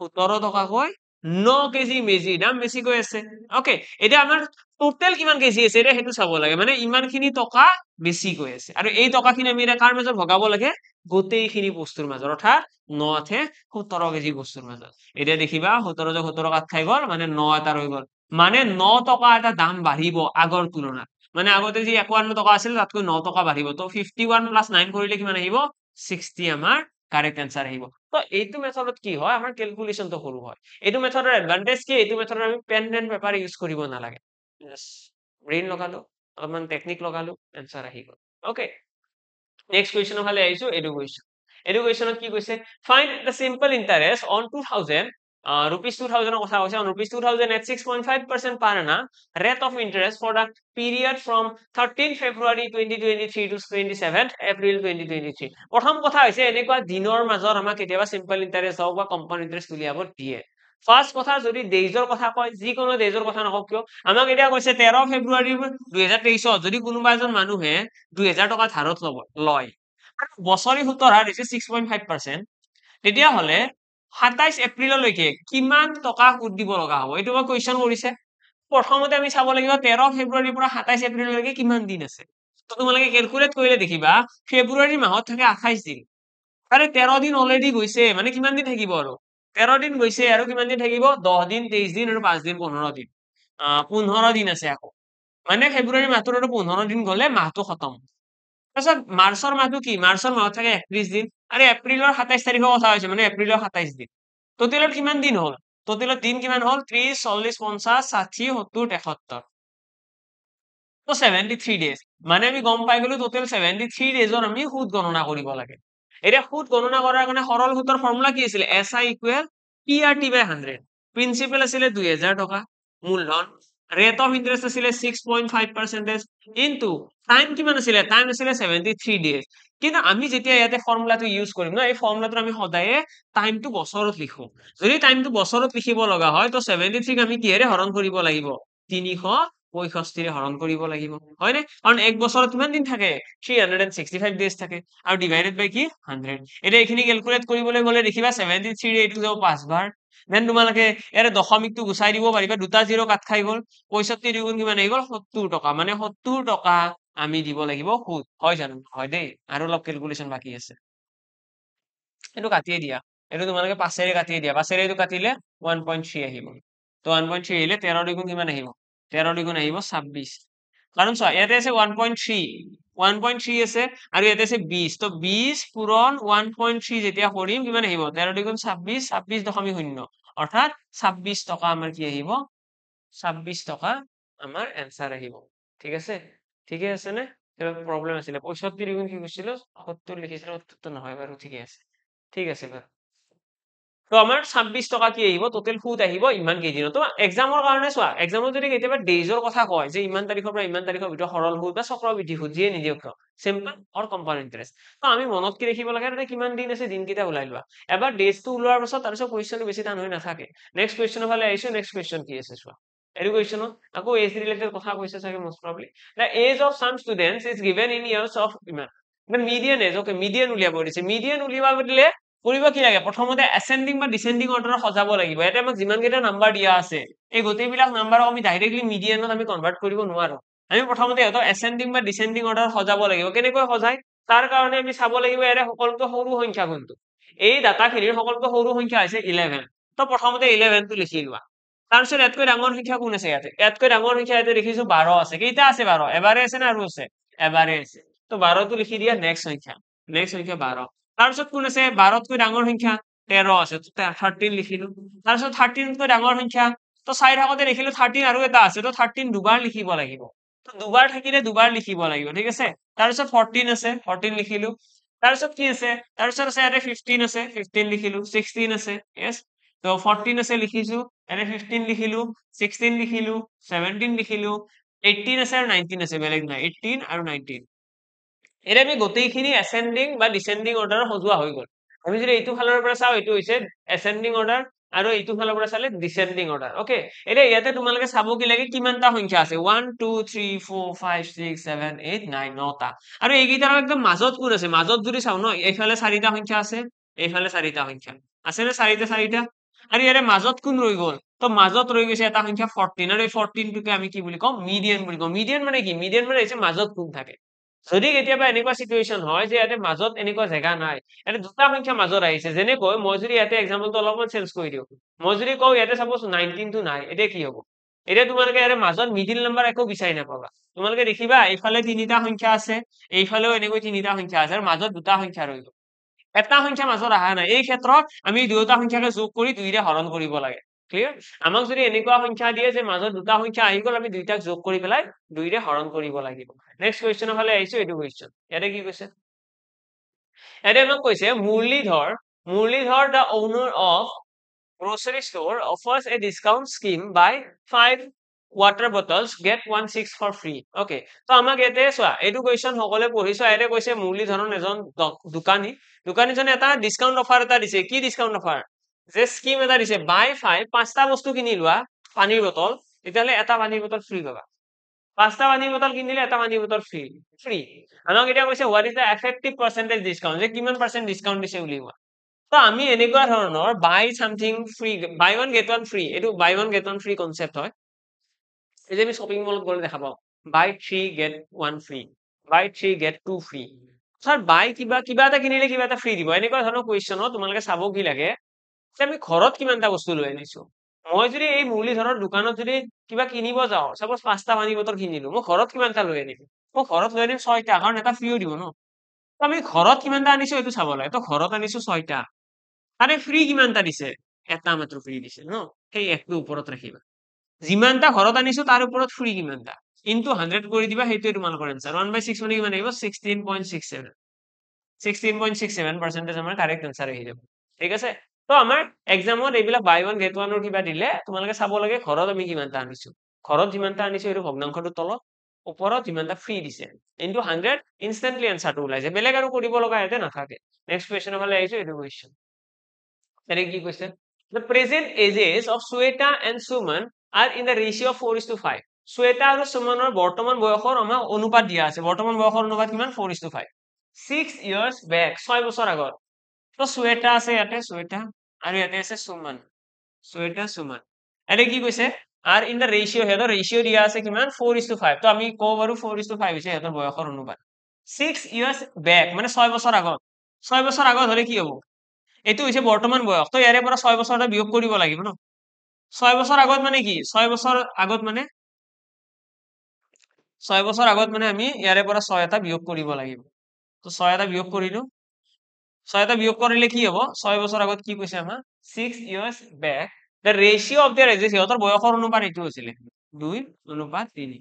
17 টকাকৈ 9 কেজি মেজিৰ দাম বেছিকৈ আছে ওকে এতিয়া আমাৰ টোটেল কিমান কেজি আছে এটা হেতু চাব লাগে মানে ইমানখিনি টকা বেছিকৈ আছে আৰু এই টকাখিনি আমি এটা কাৰ মাজত ভগাব লাগে গোটেইখিনি বস্তুৰ মাজত অৰ্থাৎ 9 আছে 17 কেজি বস্তুৰ মাজত এতিয়া দেখিবা 17 যোগ 17 কাট খাই গল মানে 9 এটা ৰৈ গল মানে 9 টকা এটা দাম বাঢ়িব আগৰ তুলনাত মানে আগতে যি 51 টকা আছিল তাতকৈ 9 টকা বাঢ়িব তো 51 + 9 কৰিলে কিমান আহিব 60 আমাৰ কাৰেক্ট आंसर আহিব তো এইটো মেথডত কি হয় আমাৰ ক্যালকুলেশনটো সৰু হয় এইটো মেথডৰ এডভান্টেজ কি এইটো মেথডত আমি পেন এন্ড পেপাৰ ইউজ কৰিব নালাগে জাস্ট ব্ৰেইন লগালো অলপমান টেকনিক লগালো आंसर আহি গল ওকে নেক্সট কোৱেশ্চনৰ ফালে আহিছো এডু কুৱেশ্যনত কি কৈছে find the simple interest on 2000 rupees 2000 কথা কৈছে on rupees 2000 at 6.5% per annum rate of interest for the period from 13 February 2023 to 27th April 2023 প্ৰথম কথা হৈছে এনেকুৱা দিনৰ মাজত আমাক কেতিয়াবা সিম্পল ইন্টাৰেষ্ট হওক বা কম্পাউণ্ড ইন্টাৰেষ্ট উলিয়াব দিয়ে ফাৰ্স্ট কথা যদি ডেজৰ কথা কয় যিকোনো ডেজৰ কথা নকওক কিয় আমাক এতিয়া কৈছে 13 ফেব্ৰুৱাৰী 2023 যদি কোনোবা এজন মানুহে 2000 টকা ধাৰত লব লয় আৰু বছৰি সুতৰ হাৰ হৈছে 6.5% তেতিয়াহলে 27 এপ্ৰিললৈকে কিমান টকা সুদ দিব লগা হ'ব এইটো মই কোৱেশ্চন কৰিছে প্ৰথমতে আমি চাব লাগিব 13 ফেব্ৰুৱাৰীৰ পৰা 27 এপ্ৰিললৈকে কিমান দিন আছে তো তোমালোকে ক্যালকুলেট কৰিলে দেখিবা ফেব্ৰুৱাৰী মাহত থাকে 28 দিন আৰে 13 দিন অলৰেডি গৈছে মানে কিমান দিন থাকিব আৰু 13 দিন গৈছে আৰু কিমান দিন থাকিব 10 দিন 23 দিন আৰু 5 দিন 15 দিন 15 দিন আছে আকৌ মানে ফেব্ৰুৱাৰী মাহটোৰ আৰু 15 দিন গলে মাহটো খতম তাৰপিছত মাৰ্চৰ মাহটো কি মাৰ্চৰ মাহত থাকে 31 দিন আৰু এপ্ৰিলৰ 27 তাৰিখৰ কথা হৈছে মানে এপ্ৰিলৰ 27 দিন টোটেলত কিমান দিন হ'ল টোটেলত দিন কিমান হ'ল 30 40 50 60 70 73 তো 73 ডেজ মানে আমি গম পাই গলো টোটেল 73 ডেজৰ আমি সুদ গণনা কৰিব লাগে এতিয়া সুদ গণনা কৰাৰ কাৰণে সৰল সুতৰ ফৰ্মুলা কি আছিল SI ইকুৱেল PRT/100 প্ৰিন্সিপাল আছিল 2000 টকা মূলধন ৰেট অফ ইন্টাৰেষ্ট আছিল 6.5% ইনটু টাইম কিমান আছিল টাইম আছিল 73 ডেজ কিন্তু আমি যেতিয়া ইয়াতে ফৰ্মুলাটো ইউজ কৰিম না এই ফৰ্মুলাটো আমি সদায়ে টাইমটো বছৰত লিখো যদি টাইমটো বছৰত লিখিব লগা হয় তো 73 আমি কিহেৰে হৰণ কৰিব লাগিব 365 হৰণ কৰিব লাগিব হয়নে কাৰণ এক বছৰত কিমান দিন থাকে 365 ডেজ থাকে আৰু ডিভাইডেড বাই কি 100 এটা এইখিনি ক্যালকুলেট কৰিবলৈ গলে দেখিবা 73 এইটো যাব 5 বাৰ দেন তোমালোকে ইয়াৰে দশমিকটো গুচাই দিব পাৰিবা দুটা জিৰো কাট খাই গল 65 গুণ কিমান আহি গল 70 টকা মানে 70 টকা আমি দিব লাগিব সুদ হয় জানো হয় দেই আৰু অলপ ক্যালকুলেশন বাকি আছে এটো কাটিয়ে দিয়া এটো তোমালোকে 5 ৰে কাটিয়ে দিয়া 5 ৰে এটো কাটিলে 1.3 আহিব তো 1.3 আহিলে 13 দ্বিগুণ কিমান আহিব 13 দ্বিগুণ আহিব 26 কাৰণ চোৱা ইয়াতে আছে 1.3 আছে আৰু ইয়াতে আছে 20 তো 20 পূৰণ 1.3 যেতিয়া কৰিম কিমান আহিব 13 দুগুণ 26 26.0 অৰ্থাৎ 26 টকা আমাৰ কি আহিব 26 টকা আমাৰ এনসাৰ আহিব ঠিক আছে ঠিকে আছে নে কিবা প্ৰবলেম আছিল 65 দুগুণ কি কৈছিল 70 লিখিছিল 70 তো নহয় বাৰু ঠিকে আছে ঠিক আছে বাৰু তো আমাৰ 26 টকা কি আহিব টোটেল সুদ আহিব ইমান কেইদিনত তো এক্সামৰ কাৰণে চোৱা এক্সামত যদি কেতিয়াবা ডেজৰ কথা কয় যে ইমান তাৰিখৰ পৰা ইমান তাৰিখৰ ভিতৰত সৰল সুদ বা চক্ৰবৃদ্ধি সুদ যিয়ে নিদিয়ক কিয় সিম্পল অৰ কম্পাউণ্ড ইন্টাৰেষ্ট তো আমি মনত কি ৰাখিব লাগে তাতে কিমান দিন আছে দিনকেইটা ওলাই লোৱা এবাৰ ডেজটো ওলোৱাৰ পাছত তাৰপিছত কুৱেশ্যনটো বেছি টান হৈ নাথাকে নেক্সট কুৱেশ্যনৰ ফালে আহিছো নেক্সট কুৱেশ্যন কি আছে চোৱা এডুকেশ্যনত আকৌ এজ ৰিলেটেড কথা কৈছে চাগে most probably the age of some students is given in years of ইমান মিডিয়ান এজ ওকে মিডিয়ান উলিয়াব দিছে মিডিয়ান উলিয়াব দিলে কৰিব কি লাগে প্ৰথমতে এসেন্ডিং বা ডিসেন্ডিং অৰ্ডাৰত সজাব লাগিব এটা আমাক যিমান কেইটা নাম্বাৰ দিয়া আছে এই গোটেইবিলাক নাম্বাৰক আমি ডাইৰেক্টলি মিডিয়ানত আমি কনভাৰ্ট কৰিব নোৱাৰো আমি প্ৰথমতে এটা এসেন্ডিং বা ডিসেন্ডিং অৰ্ডাৰত সজাব লাগিব কেনেকৈ সজাই তাৰ কাৰণে আমি চাব লাগিব এৰে সকলোতকৈ সৰু সংখ্যা কোনটো এই ডাটাখিনিৰ সকলোতকৈ সৰু সংখ্যা হৈছে 11 তো প্ৰথমতে 11 টো লিখি লোৱা তাৰপিছত ইয়াতকৈ ডাঙৰ সংখ্যা কোন আছে ইয়াতকৈ ডাঙৰ সংখ্যা ইয়াতে দেখিছো 12 আছে কেইটা আছে 12 এবাৰে আছে না আৰু আছে এবাৰে আছে তো 12 টো লিখি দিয়া নেক্সট সংখ্যা 12 তাৰপিছত কোন আছে 12 তকৈ ডাঙৰ সংখ্যা 13 আছে তো 13 লিখিলো তাৰপিছত 13 তকৈ ডাঙৰ সংখ্যা তো চাই থাকোতে দেখিলো 13 আৰু এটা আছে তো 13 দুবাৰ লিখিব লাগিব তো দুবাৰ থাকিলে দুবাৰ লিখিব লাগিব ঠিক আছে তাৰপিছত 14 আছে 14 লিখিলো তাৰপিছত কি আছে তাৰপিছত আছে ইয়াতে 15 আছে 15 লিখিলো 16 আছে yes তো 14 আছে লিখিছো ইয়াতে 15 লিখিলো 16 লিখিলো 17 লিখিলো 18 আছে আৰু 19 আছে বেলেগ নাই 18 আৰু 19 এটা আমি গোটেইখিনি এসেন্ডিং বা ডিসেন্ডিং অৰ্ডাৰ সজোৱা হৈ গল আমি যদি এইটো ফালৰ পৰা চাও এইটো হৈছে এসেন্ডিং অৰ্ডাৰ আৰু এইটো ফালৰ পৰা চালে ডিসেন্ডিং অৰ্ডাৰ ওকে এতিয়া ইয়াতে তোমালোকে চাব কি লাগে কিমানটা সংখ্যা আছে 1 2 3 4 5 6 7 8 9 9টা আৰু এইকেইটাৰ একদম মাজত কোন আছে মাজত যদি চাও ন এইফালে 4টা সংখ্যা আছে এইফালে 4টা সংখ্যা আছে নে 4টা আৰু ইয়াৰে মাজত কোন ৰৈ গল তো মাজত ৰৈ গৈছে এটা সংখ্যা 14 আৰু এই 14 টোকে আমি কি বুলি কম মিডিয়ান বুলি কম মিডিয়ান মানে কি মিডিয়ান মানে হৈছে মাজত কোন থাকে যদি কেতিয়াবা এনেকুৱা সিচুৱেশন হয় যে ইয়াতে মাজত এনেকুৱা জায়গা নাই ইয়াতে দুটা সংখ্যা মাজত আহিছে যেনেকৈ মই যদি ইয়াতে এক্সাম্পলটো অলপমান চেঞ্জ কৰি দিও মই যদি কওঁ ইয়াতে সাপোজ 19 টো নাই এতিয়া কি হ'ব এতিয়া তোমালোকে ইয়াতে মাজত মিডিল নাম্বাৰ একো বিচাৰি নাপাবা তোমালোকে দেখিবা এইফালে তিনিটা সংখ্যা আছে এইফালেও এনেকৈ তিনিটা সংখ্যা আছে আৰু মাজত দুটা সংখ্যা ৰৈ গ'ল এটা সংখ্যা মাজত অহা নাই এই ক্ষেত্ৰত আমি দুয়োটা সংখ্যাকে যোগ কৰি দুইৰে হৰণ কৰিব লাগে ক্লিয়াৰ আমাক যদি এনেকুৱা সংখ্যা দিয়ে যে মাজত দুটা সংখ্যা আহি গ'ল আমি দুইটাক যোগ কৰি পেলাই দুইৰে হৰণ কৰিব লাগিব নেক্সট কুৱেশ্যনৰ ফালে আহিছো এইটো কুৱেশ্যন ইয়াতে কি কৈছে ইয়াতে আমাক কৈছে Muralidhar the owner of grocery store offers a discount scheme buy 5 water bottles get 1 6 for free okay তো আমাক ইয়াতে চোৱা এইটো কুৱেশ্যন সকলোৱে পঢ়িছো ইয়াতে কৈছে মুৰলীধৰন এজন দোকানীজনে এটা ডিসকাউন্ট অফাৰ এটা দিছে কি ডিসকাউন্ট অফাৰ যে স্কিম এটা দিছে বাই 5 পাঁচটা বস্তু কিনি লোৱা পানীৰ বটল তেতিয়ালে এটা পানীৰ বটল ফ্ৰী পাবা পাঁচটা পানীৰ বটল কিনিলে এটা পানীৰ বটল ফ্ৰী আমাক এতিয়া কৈছে what is the effective percentage discount যে কিমান পাৰ্চেন্ট ডিসকাউন্ট দিছে উলিওৱা তো আমি এনেকুৱা ধৰণৰ buy something free buy one get one free এইটো buy one get one free concept হয় এই যে আমি শপিং মলত গ'লে দেখা পাওঁ buy 3 get 1 free buy 3 get 2 free sir buy কিবা এটা কিনিলে কিবা এটা ফ্ৰী দিব এনেকুৱা ধৰণৰ কুৱেশ্যনত তোমালোকে চাব কি লাগে যে আমি ঘৰত কিমানটা বস্তু লৈ আনিছো মই যদি এই মুৰলীধৰৰ দোকানত যদি কিবা কিনিব যাওঁ সাপোজ 5টা পানী বটল কিনিলো মই ঘৰত কিমানটা লৈ আনিম মই ঘৰত লৈ আনিম 6টা কাৰণ এটা ফ্ৰীও দিব ন তো আমি ঘৰত কিমানটা আনিছো এইটো চাব লাগে তো ঘৰত আনিছো 6টা তাৰে ফ্ৰী কিমানটা দিছে এটা মাত্ৰ ফ্ৰী দিছে ন সেই একটো ওপৰত ৰাখিবা যিমানটা ঘৰত আনিছো তাৰ ওপৰত ফ্ৰী কিমানটা ইনটু 100 কৰি দিবা সেইটোৱে তোমালোকৰ আনসাৰ 1/6 মানে কিমান আহিব 16.67 16.67% আমাৰ কাৰেক্ট আনসাৰ আহি যাব ঠিক আছে তো আমাৰ এক্সামত এইবিলাক বাই ওয়ান গেট ওয়ানৰ কিবা দিলে তোমালোকে চাব লাগে ঘৰত আমি কিমানটা আনিছো ঘৰত যিমানটা আনিছো এইটো ভগ্নাংশটো তলত ওপৰত যিমানটা ফ্ৰী দিছে ইনটু 100 ইনস্ট্যান্টলি আনসাৰটো ওলাই যায় বেলেগ আৰু কৰিব লগা ইয়াতে নাথাকে নেক্সট কুৱেশ্যনৰ ফালে আহিছো এইটো কুৱেশ্যন এনে কি কৈছে the present ages of Sweta and Suman are in the ratio of 4:5 Sweta আৰু সুমনৰ বৰ্তমান বয়সৰ আমাৰ অনুপাত দিয়া আছে বৰ্তমান বয়সৰ অনুপাত কিমান 4:5 6 years back 6 বছৰ আগত তো Sweta আছে ইয়াতে Sweta আৰু ইয়াতে আছে সুমন সুমন এনে কি কৈছে আর ইন দা রেশিও দিয়া আছে কিমান 4:5 তো আমি কব পাৰো 4:5 হৈছে এটাৰ বয়সৰ অনুপাত 6 years back মানে 6 বছৰ আগত 6 বছৰ আগত হলে কি হ'ব এইটো হৈছে বৰ্তমান বয়স তো ইয়াৰে পৰা 6 বছৰটা বিয়োগ কৰিব লাগিব ন 6 বছৰ আগত মানে কি 6 বছৰ আগত মানে 6 বছৰ আগত মানে আমি ইয়াৰে পৰা 6 এটা বিয়োগ কৰিব লাগিব তো 6 এটা বিয়োগ কৰিলো 6 এটা বিয়োগ কৰিলে কি হ'ব 6 বছৰ আগত কি কৈছে আমাক 6 years back the ratio of their ages সিহঁতৰ বয়সৰ অনুপাত এইটো হৈছিলে 2:3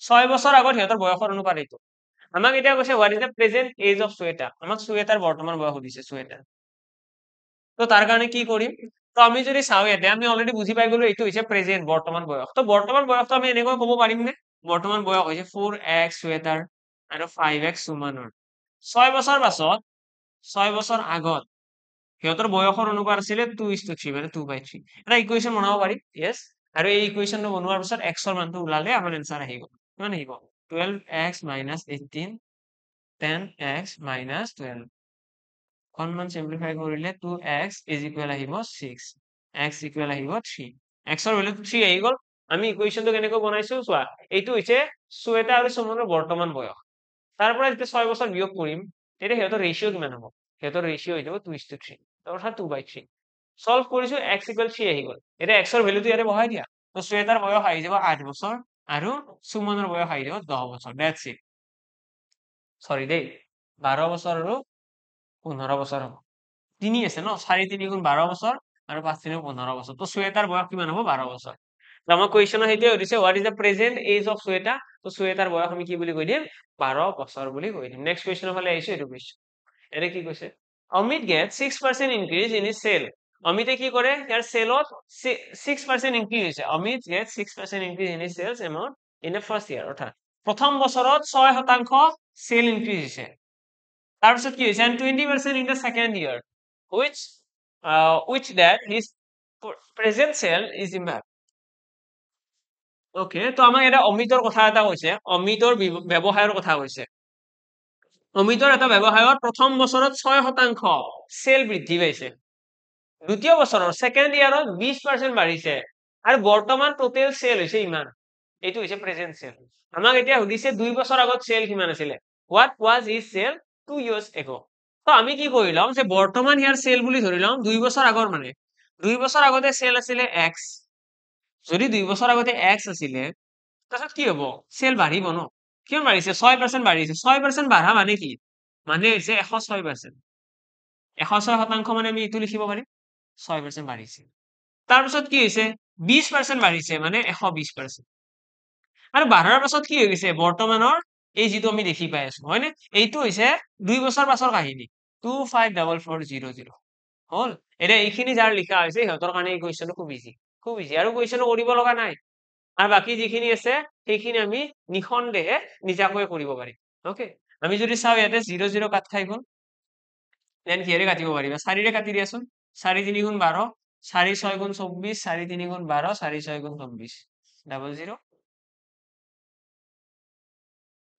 6 বছৰ আগত সিহঁতৰ বয়সৰ অনুপাত এইটো আমাক এতিয়া কৈছে what is the present age of Shweta আমাক শ্বেতাৰ বৰ্তমান বয়স সুধিছে শ্বেতাৰ তো তাৰ কাৰণে কি কৰিম তো আমি যদি চাও ইয়াতে আমি অলৰেডি বুজি পাই গলো এইটো হৈছে প্ৰেজেন্ট বৰ্তমান বয়স তো বৰ্তমান বয়সটো আমি এনেকৈ ক'ব পাৰিম নে বৰ্তমান বয়স হৈছে 4x শ্বেতাৰ আৰু 5x সুমনৰ 6 বছৰ পাছত 6 বছৰ আগত সিহঁতৰ বয়সৰ অনুপাত আছিলে 2:3 মানে 2/3 এটা ইকুৱেশ্যন বনাব পাৰি yes আৰু এই ইকুৱেশ্যনটো বনোৱাৰ পিছত x ৰ মানটো ওলালে আমাৰ এনসাৰ আহিব কিমান আহিব 12x - 18 10x - 12 মান সিম্পলিফাই কৰিলে 2x = আহিব 6 x = আহিব 3 x ৰ ভ্যালু 3 আহি গল আমি ইকুৱেশ্যনটো কেনেকৈ বনাইছো চোৱা এইটো হৈছে শ্বেতা আৰু সুমনৰ বৰ্তমান বয়স তাৰ পৰা যেতিয়া 6 বছৰ বিয়োগ কৰিম তেতিয়া সিহঁতৰ ৰেশিও কিমান হ'ব সিহঁতৰ ৰেশিও হৈ যাব 2:3 অৰ্থাৎ 2/3 সলভ কৰিছো x = 3 আহি গল এতিয়া x ৰ ভ্যালুটো ইয়াতে বহাই দিয়া তো শ্বেতাৰ বয়স আহি যাব 8 বছৰ আৰু সুমনৰ বয়স আহি যাব 10 বছৰ দ্যাটস ইট সৰি দেই 12 বছৰ আৰু 15 বছৰ হ'ব 3 আছে ন 4 3 × 12 বছৰ আৰু 5 3 15 বছৰ তো শ্বেতাৰ বয়স কিমান হ'ব 12 বছৰ তো আমাৰ কোৱেশ্চনৰ হেইতে হৈছে what is the present age of Shweta তো শ্বেতাৰ বয়স আমি কি বুলি কৈ দিম 12 বছৰ বুলি কৈ দিম নেক্সট কোৱেশ্চনৰ ফালে আহিছো এটো কোৱেশ্চন এনে কি কৈছে Amit gets 6% increase in his sale অমিতে কি কৰে ইয়াৰ সেলত 6% increase হৈছে Amit gets 6% increase in his sales amount in the first year অৰ্থাৎ প্ৰথম বছৰত 6% সেল ইনক্ৰিজ হৈছে তাৰপিছত কি হৈছে and 20% in the second year which that his present sale is impact okay তো আমাক এটা অমিতৰ কথা এটা কৈছে অমিতৰ ব্যৱসায়ৰ কথা কৈছে অমিতৰ এটা ব্যৱসায়ত প্ৰথম বছৰত 6% সেল বৃদ্ধি পাইছে দ্বিতীয় বছৰৰ সেকেন্ড ইয়াৰত 20% বাঢ়িছে আৰু বৰ্তমান টোটাল সেল হৈছে ইমান এইটো হৈছে প্ৰেজেন্ট সেল আমাক এতিয়া সুধিছে 2 বছৰ আগত সেল কিমান আছিল what was his sale 2 years ago তো আমি কি কৰিলাম যে বৰ্তমান ইয়াৰ সেল বুলি ধৰিলাম 2 বছৰ আগৰ মানে 2 বছৰ আগতে সেল আছিল x যদি 2 বছৰ আগতে x আছিলে তাৰপিছত কি হ'ব সেল বাঢ়িব ন কিমান বাঢ়িছে 6% বাঢ়িছে 6% বাঢ়া মানে কি মানে হৈছে 106% 106% মানে আমি এইটো লিখিব পাৰিম 6% বাঢ়িছে তাৰপিছত কি হৈছে 20% বাঢ়িছে মানে 120% আৰু বাঢ়াৰ পাছত কি হৈ গৈছে বৰ্তমানৰ এই যিটো আমি দেখি পাই আছো হয়নে এইটো হৈছে 2 বছৰ পাছৰ কাহিনী 254400 হল এতিয়া এইখিনি যাৰ লিখা হৈছে সিহঁতৰ কাৰণে এই কুৱেশ্যনটো খুব ইজি আৰু কুৱেশ্যনটো কৰিব লগা নাই আৰু বাকি যিখিনি আছে সেইখিনি আমি নিখন্দেহে নিজাকৈ কৰিব পাৰিম ওকে আমি যদি চাও ইয়াতে 0 0 কাট খাই গল দেন কিহেৰে কাটিব পাৰিবা 4 ৰে কাটি দিয়াচোন 4 3 × 12 4 6 × 24 4 3 × 12 4 6 × 24 00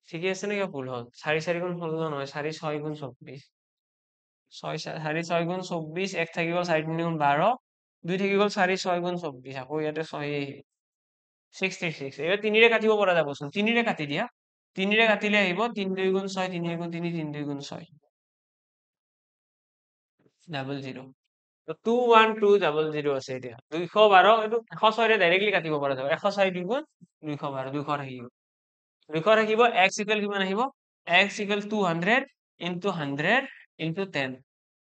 ঠিকই আছে নে কিবা ভুল হল 4 4 × 16 নহয় 4 6 × 24 6 4 6 × 24 এক থাকি গল 4 3 × 12 2 থাকি গল 4 6 × 24 আকৌ ইয়াতে 6 66 এবাৰ 3 ৰে কাটিব পৰা যাবচোন 3 ৰে কাটি দিয়া 3 ৰে কাটিলে আহিব 3 2 × 6 3 1 3 3 2 × 6 00 তো 21200 আছে এতিয়া 212 এটো 106 ৰে ডাইৰেক্টলি কাটিব পৰা যাব 106 2 × 212 200 থাকিব 200 থাকিব x ইকুৱেল কিমান আহিব x ইকুৱেল 200 into 100 into 10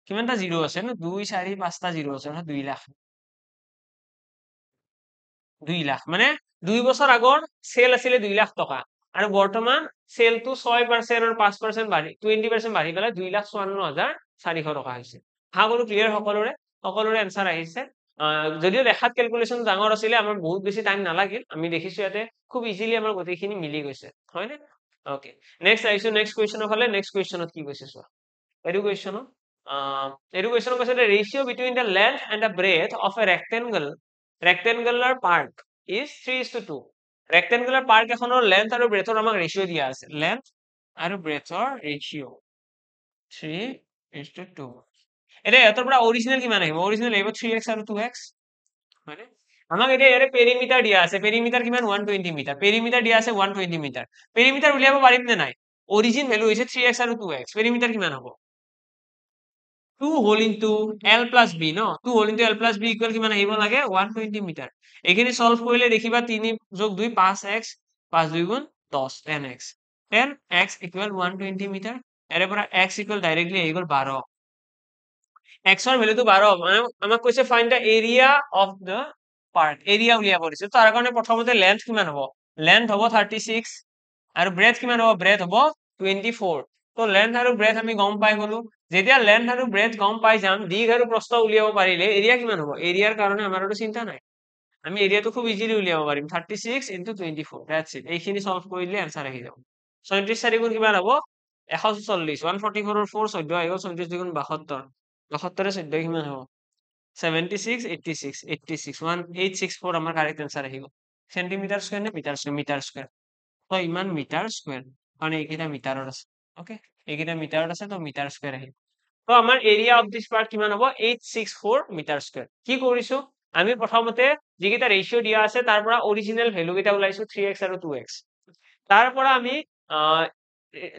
কিমানটা 0 আছে ন 2 4 5টা 0 আছে না 2 লাখ 2 লাখ মানে 2 বছৰ আগৰ সেল আছিলে 2 লাখ টকা আৰু বৰ্তমান সেলটো 6% আৰু 5% বাঢ়ি 20% বাঢ়ি পেলাই 2,54,400 টকা হৈছে হাগুৰু ক্লিয়াৰ সকলোৰে এনসাৰ আহিছে যদিও দেখাত ক্যালকুলেশন ডাঙৰ আছিলে আমাৰ বহুত বেছি টাইম নালাগিল আমি দেখিছো ইয়াতে খুব ইজিলি আমাৰ গোটেইখিনি মিলি গৈছে হয়নে ওকে নেক্সট আইছো নেক্সট কোৱেশ্চনৰ ফালে নেক্সট কোৱেশ্চনত কি কৈছে চোৱা এডুকেশ্যন কৈছে the ratio between the length and the breadth of a rectangular park is 3:2 rectangular park এখনৰ length আৰু breadth ৰ আমাক ৰেশিও দিয়া আছে length আৰু breadth ৰ ৰেশিও 3:2 এটা এতৰ পৰা অৰিজিনাল কিমান আহিব অৰিজিনাল আহিব 3x আৰু 2x মানে আমাক এতিয়া ইয়াৰে পেৰিমিটাৰ দিয়া আছে পেৰিমিটাৰ কিমান 120 মিটাৰ পেৰিমিটাৰ দিয়া আছে 120 মিটাৰ পেৰিমিটাৰ উলিয়াব পাৰিম নে নাই অৰিজিন ভ্যালু হৈছে 3x আৰু 2x পেৰিমিটাৰ কিমান হ'ব 2 whole into l plus b no 2 whole into l plus b equal কিমান আহিব লাগে 120 মিটাৰ এইখিনি সলভ কৰিলে দেখিবা 3 + 2 5x 5 2 * 10 10x 10x equal 120 metre ইয়াৰে পৰা x equal directly আহি গ'ল 12 x ৰ ভ্যালুটো 12 মানে আমাক কৈছে find the area of the part area উলিয়াব দিছে তাৰ কাৰণে প্ৰথমতে length কিমান হ'ব length হ'ব 36 আৰু breadth কিমান হ'ব breadth হ'ব 24 তো length আৰু breadth আমি গম পাই গলো যেতিয়া length আৰু breadth গম পাই যাম দীঘ আৰু প্ৰস্থ উলিয়াব পাৰিলে area কিমান হ'ব এৰিয়াৰ কাৰণে আমাৰ আৰু চিন্তা নাই আমি এৰিয়াটো খুব ইজিলি উলিয়াব পাৰিম 36 into 24 that's it এইখিনি সলভ কৰিলে आंसर আহি যাব 37 4 গুণ কিমান হ'ব 140 144 ৰ 4 14 আহি গ'ল 34 দুগুণ 72 72 14 কিমান হ'ব 76 86 86 1864 আমাৰ কাৰেক্ট आंसर আহি গ'ল সেন্টিমিটাৰ স্কয়াৰ নে মিটাৰ স্কয়াৰ তো ইমান মিটাৰ স্কয়াৰ কাৰণ এইকেইটা মিটাৰত আছে ওকে এইকেইটা মিটাৰত আছে তো মিটাৰ স্কয়াৰ আহিল তো আমাৰ এৰিয়া অফ দিস পাৰ্ট কিমান হ'ব 864 মিটাৰ স্কয়াৰ কি কৰিছো আমি প্ৰথমতে যিকেইটা ৰেশিও দিয়া আছে তাৰ পৰা অৰিজিনাল ভ্যালু কেইটা ওলাইছো 3x আৰু 2x তাৰ পৰা আমি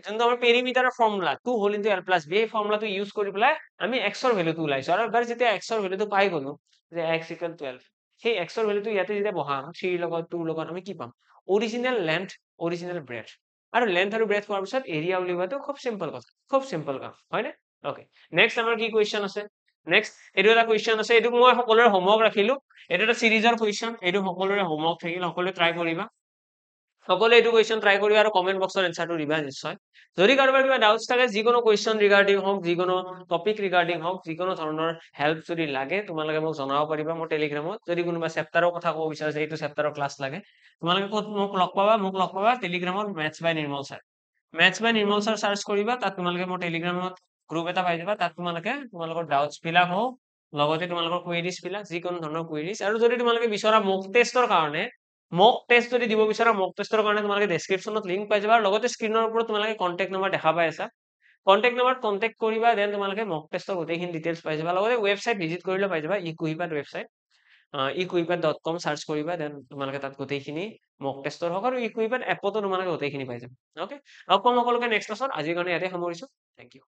যোনটো আমাৰ পেৰিমিটাৰৰ formula 2 whole into l plus b এই ফৰ্মুলাটো ইউজ কৰি পেলাই আমি x ৰ ভ্যালুটো ওলাইছো আৰু এবাৰ যেতিয়া x ৰ ভ্যালুটো পাই গলো যে x = 12 সেই x ৰ ভ্যালুটো ইয়াতে যেতিয়া বহাম 3 ৰ লগত 2 ৰ লগত আমি কি পাম অৰিজিনাল লেন্থ অৰিজিনাল ব্ৰেথ আৰু লেন্থ আৰু ব্ৰেথ পোৱাৰ পিছত এৰিয়া উলিওৱাটো খুব সিম্পল কথা খুব সিম্পল কাম হয়নে ওকে নেক্সট আমাৰ কি কোৱেশ্চন আছে নেক্সট এটো এটা কোৱেশ্চন আছে এটো মই সকলোৰে হোমৱৰ্ক ৰাখিলো এটা এটা সিৰিজৰ কোৱেশ্চন এটো সকলোৰে হোমৱৰ্ক থাকিল সকলোৱে ট্ৰাই কৰিবা সকলোৱে এটো কোৱেশ্চন ট্ৰাই কৰিবা আৰু কমেন্ট বক্সৰ এনসাৰটো দিবা নিশ্চয় যদি কাৰোবাৰ কিবা ডাউটস থাকে যিকোনো কোৱেশ্চন ৰিগাৰ্ডিং হওক যিকোনো টপিক ৰিগাৰ্ডিং হওক যিকোনো ধৰণৰ হেল্প যদি লাগে তোমালোকে মোক জনাব পাৰিবা মোৰ টেলিগ্ৰামত যদি কোনোবা চেপ্টাৰৰ কথা ক'ব বিচাৰিছে এইটো চেপ্টাৰৰ ক্লাছ লাগে তোমালোকে ক'ত মোক লগ পাবা টেলিগ্ৰামত মেথছ বাই নিৰ্মল স্যাৰ মেথছ বাই নিৰ্মল স্যাৰ সাৰ্চ কৰিবা তাত তোমালোকে মোৰ টেলিগ্ৰামত গ্ৰুপ এটা পাই যাবা তাত তোমালোকৰ ডাউটস বিলাক হওক লগতে তোমালোকৰ কুৱেৰিজ বিলাক যিকোনো ধৰণৰ কুৱেৰিজ আৰু যদি তোমালোকে বিচৰা মক টেষ্টৰ কাৰণে মক টেষ্ট যদি দিব বিচাৰা মক টেষ্টৰ কাৰণে তোমালোকে ডেসক্ৰিপচনত লিংক পাই যাবা আৰু লগতে স্ক্ৰিনৰ ওপৰত তোমালোকে কন্টাক্ট নম্বৰ দেখা পাই আছা কন্টাক্ট নম্বৰত কন্টাক্ট কৰিবা দেন তোমালোকে মক টেষ্টৰ গোটেইখিনি ডিটেইলছ পাই যাবা লগতে ৱেবসাইট ভিজিট কৰিলে পাই যাবা ইকুইপাট ৱেবসাইট equipat.com সাৰ্চ কৰিবা দেন তোমালোকে তাত গোটেইখিনি মক টেষ্টৰ হওক আৰু ইকুইপাট এপতো তোমালোকে গোটেইখিনি পাই যাবা ওকে লগ পাম সকলোকে নেক্সট ক্লাছত আজিৰ কাৰণে ইয়াতে সামৰিছো থ্যাংক ইউ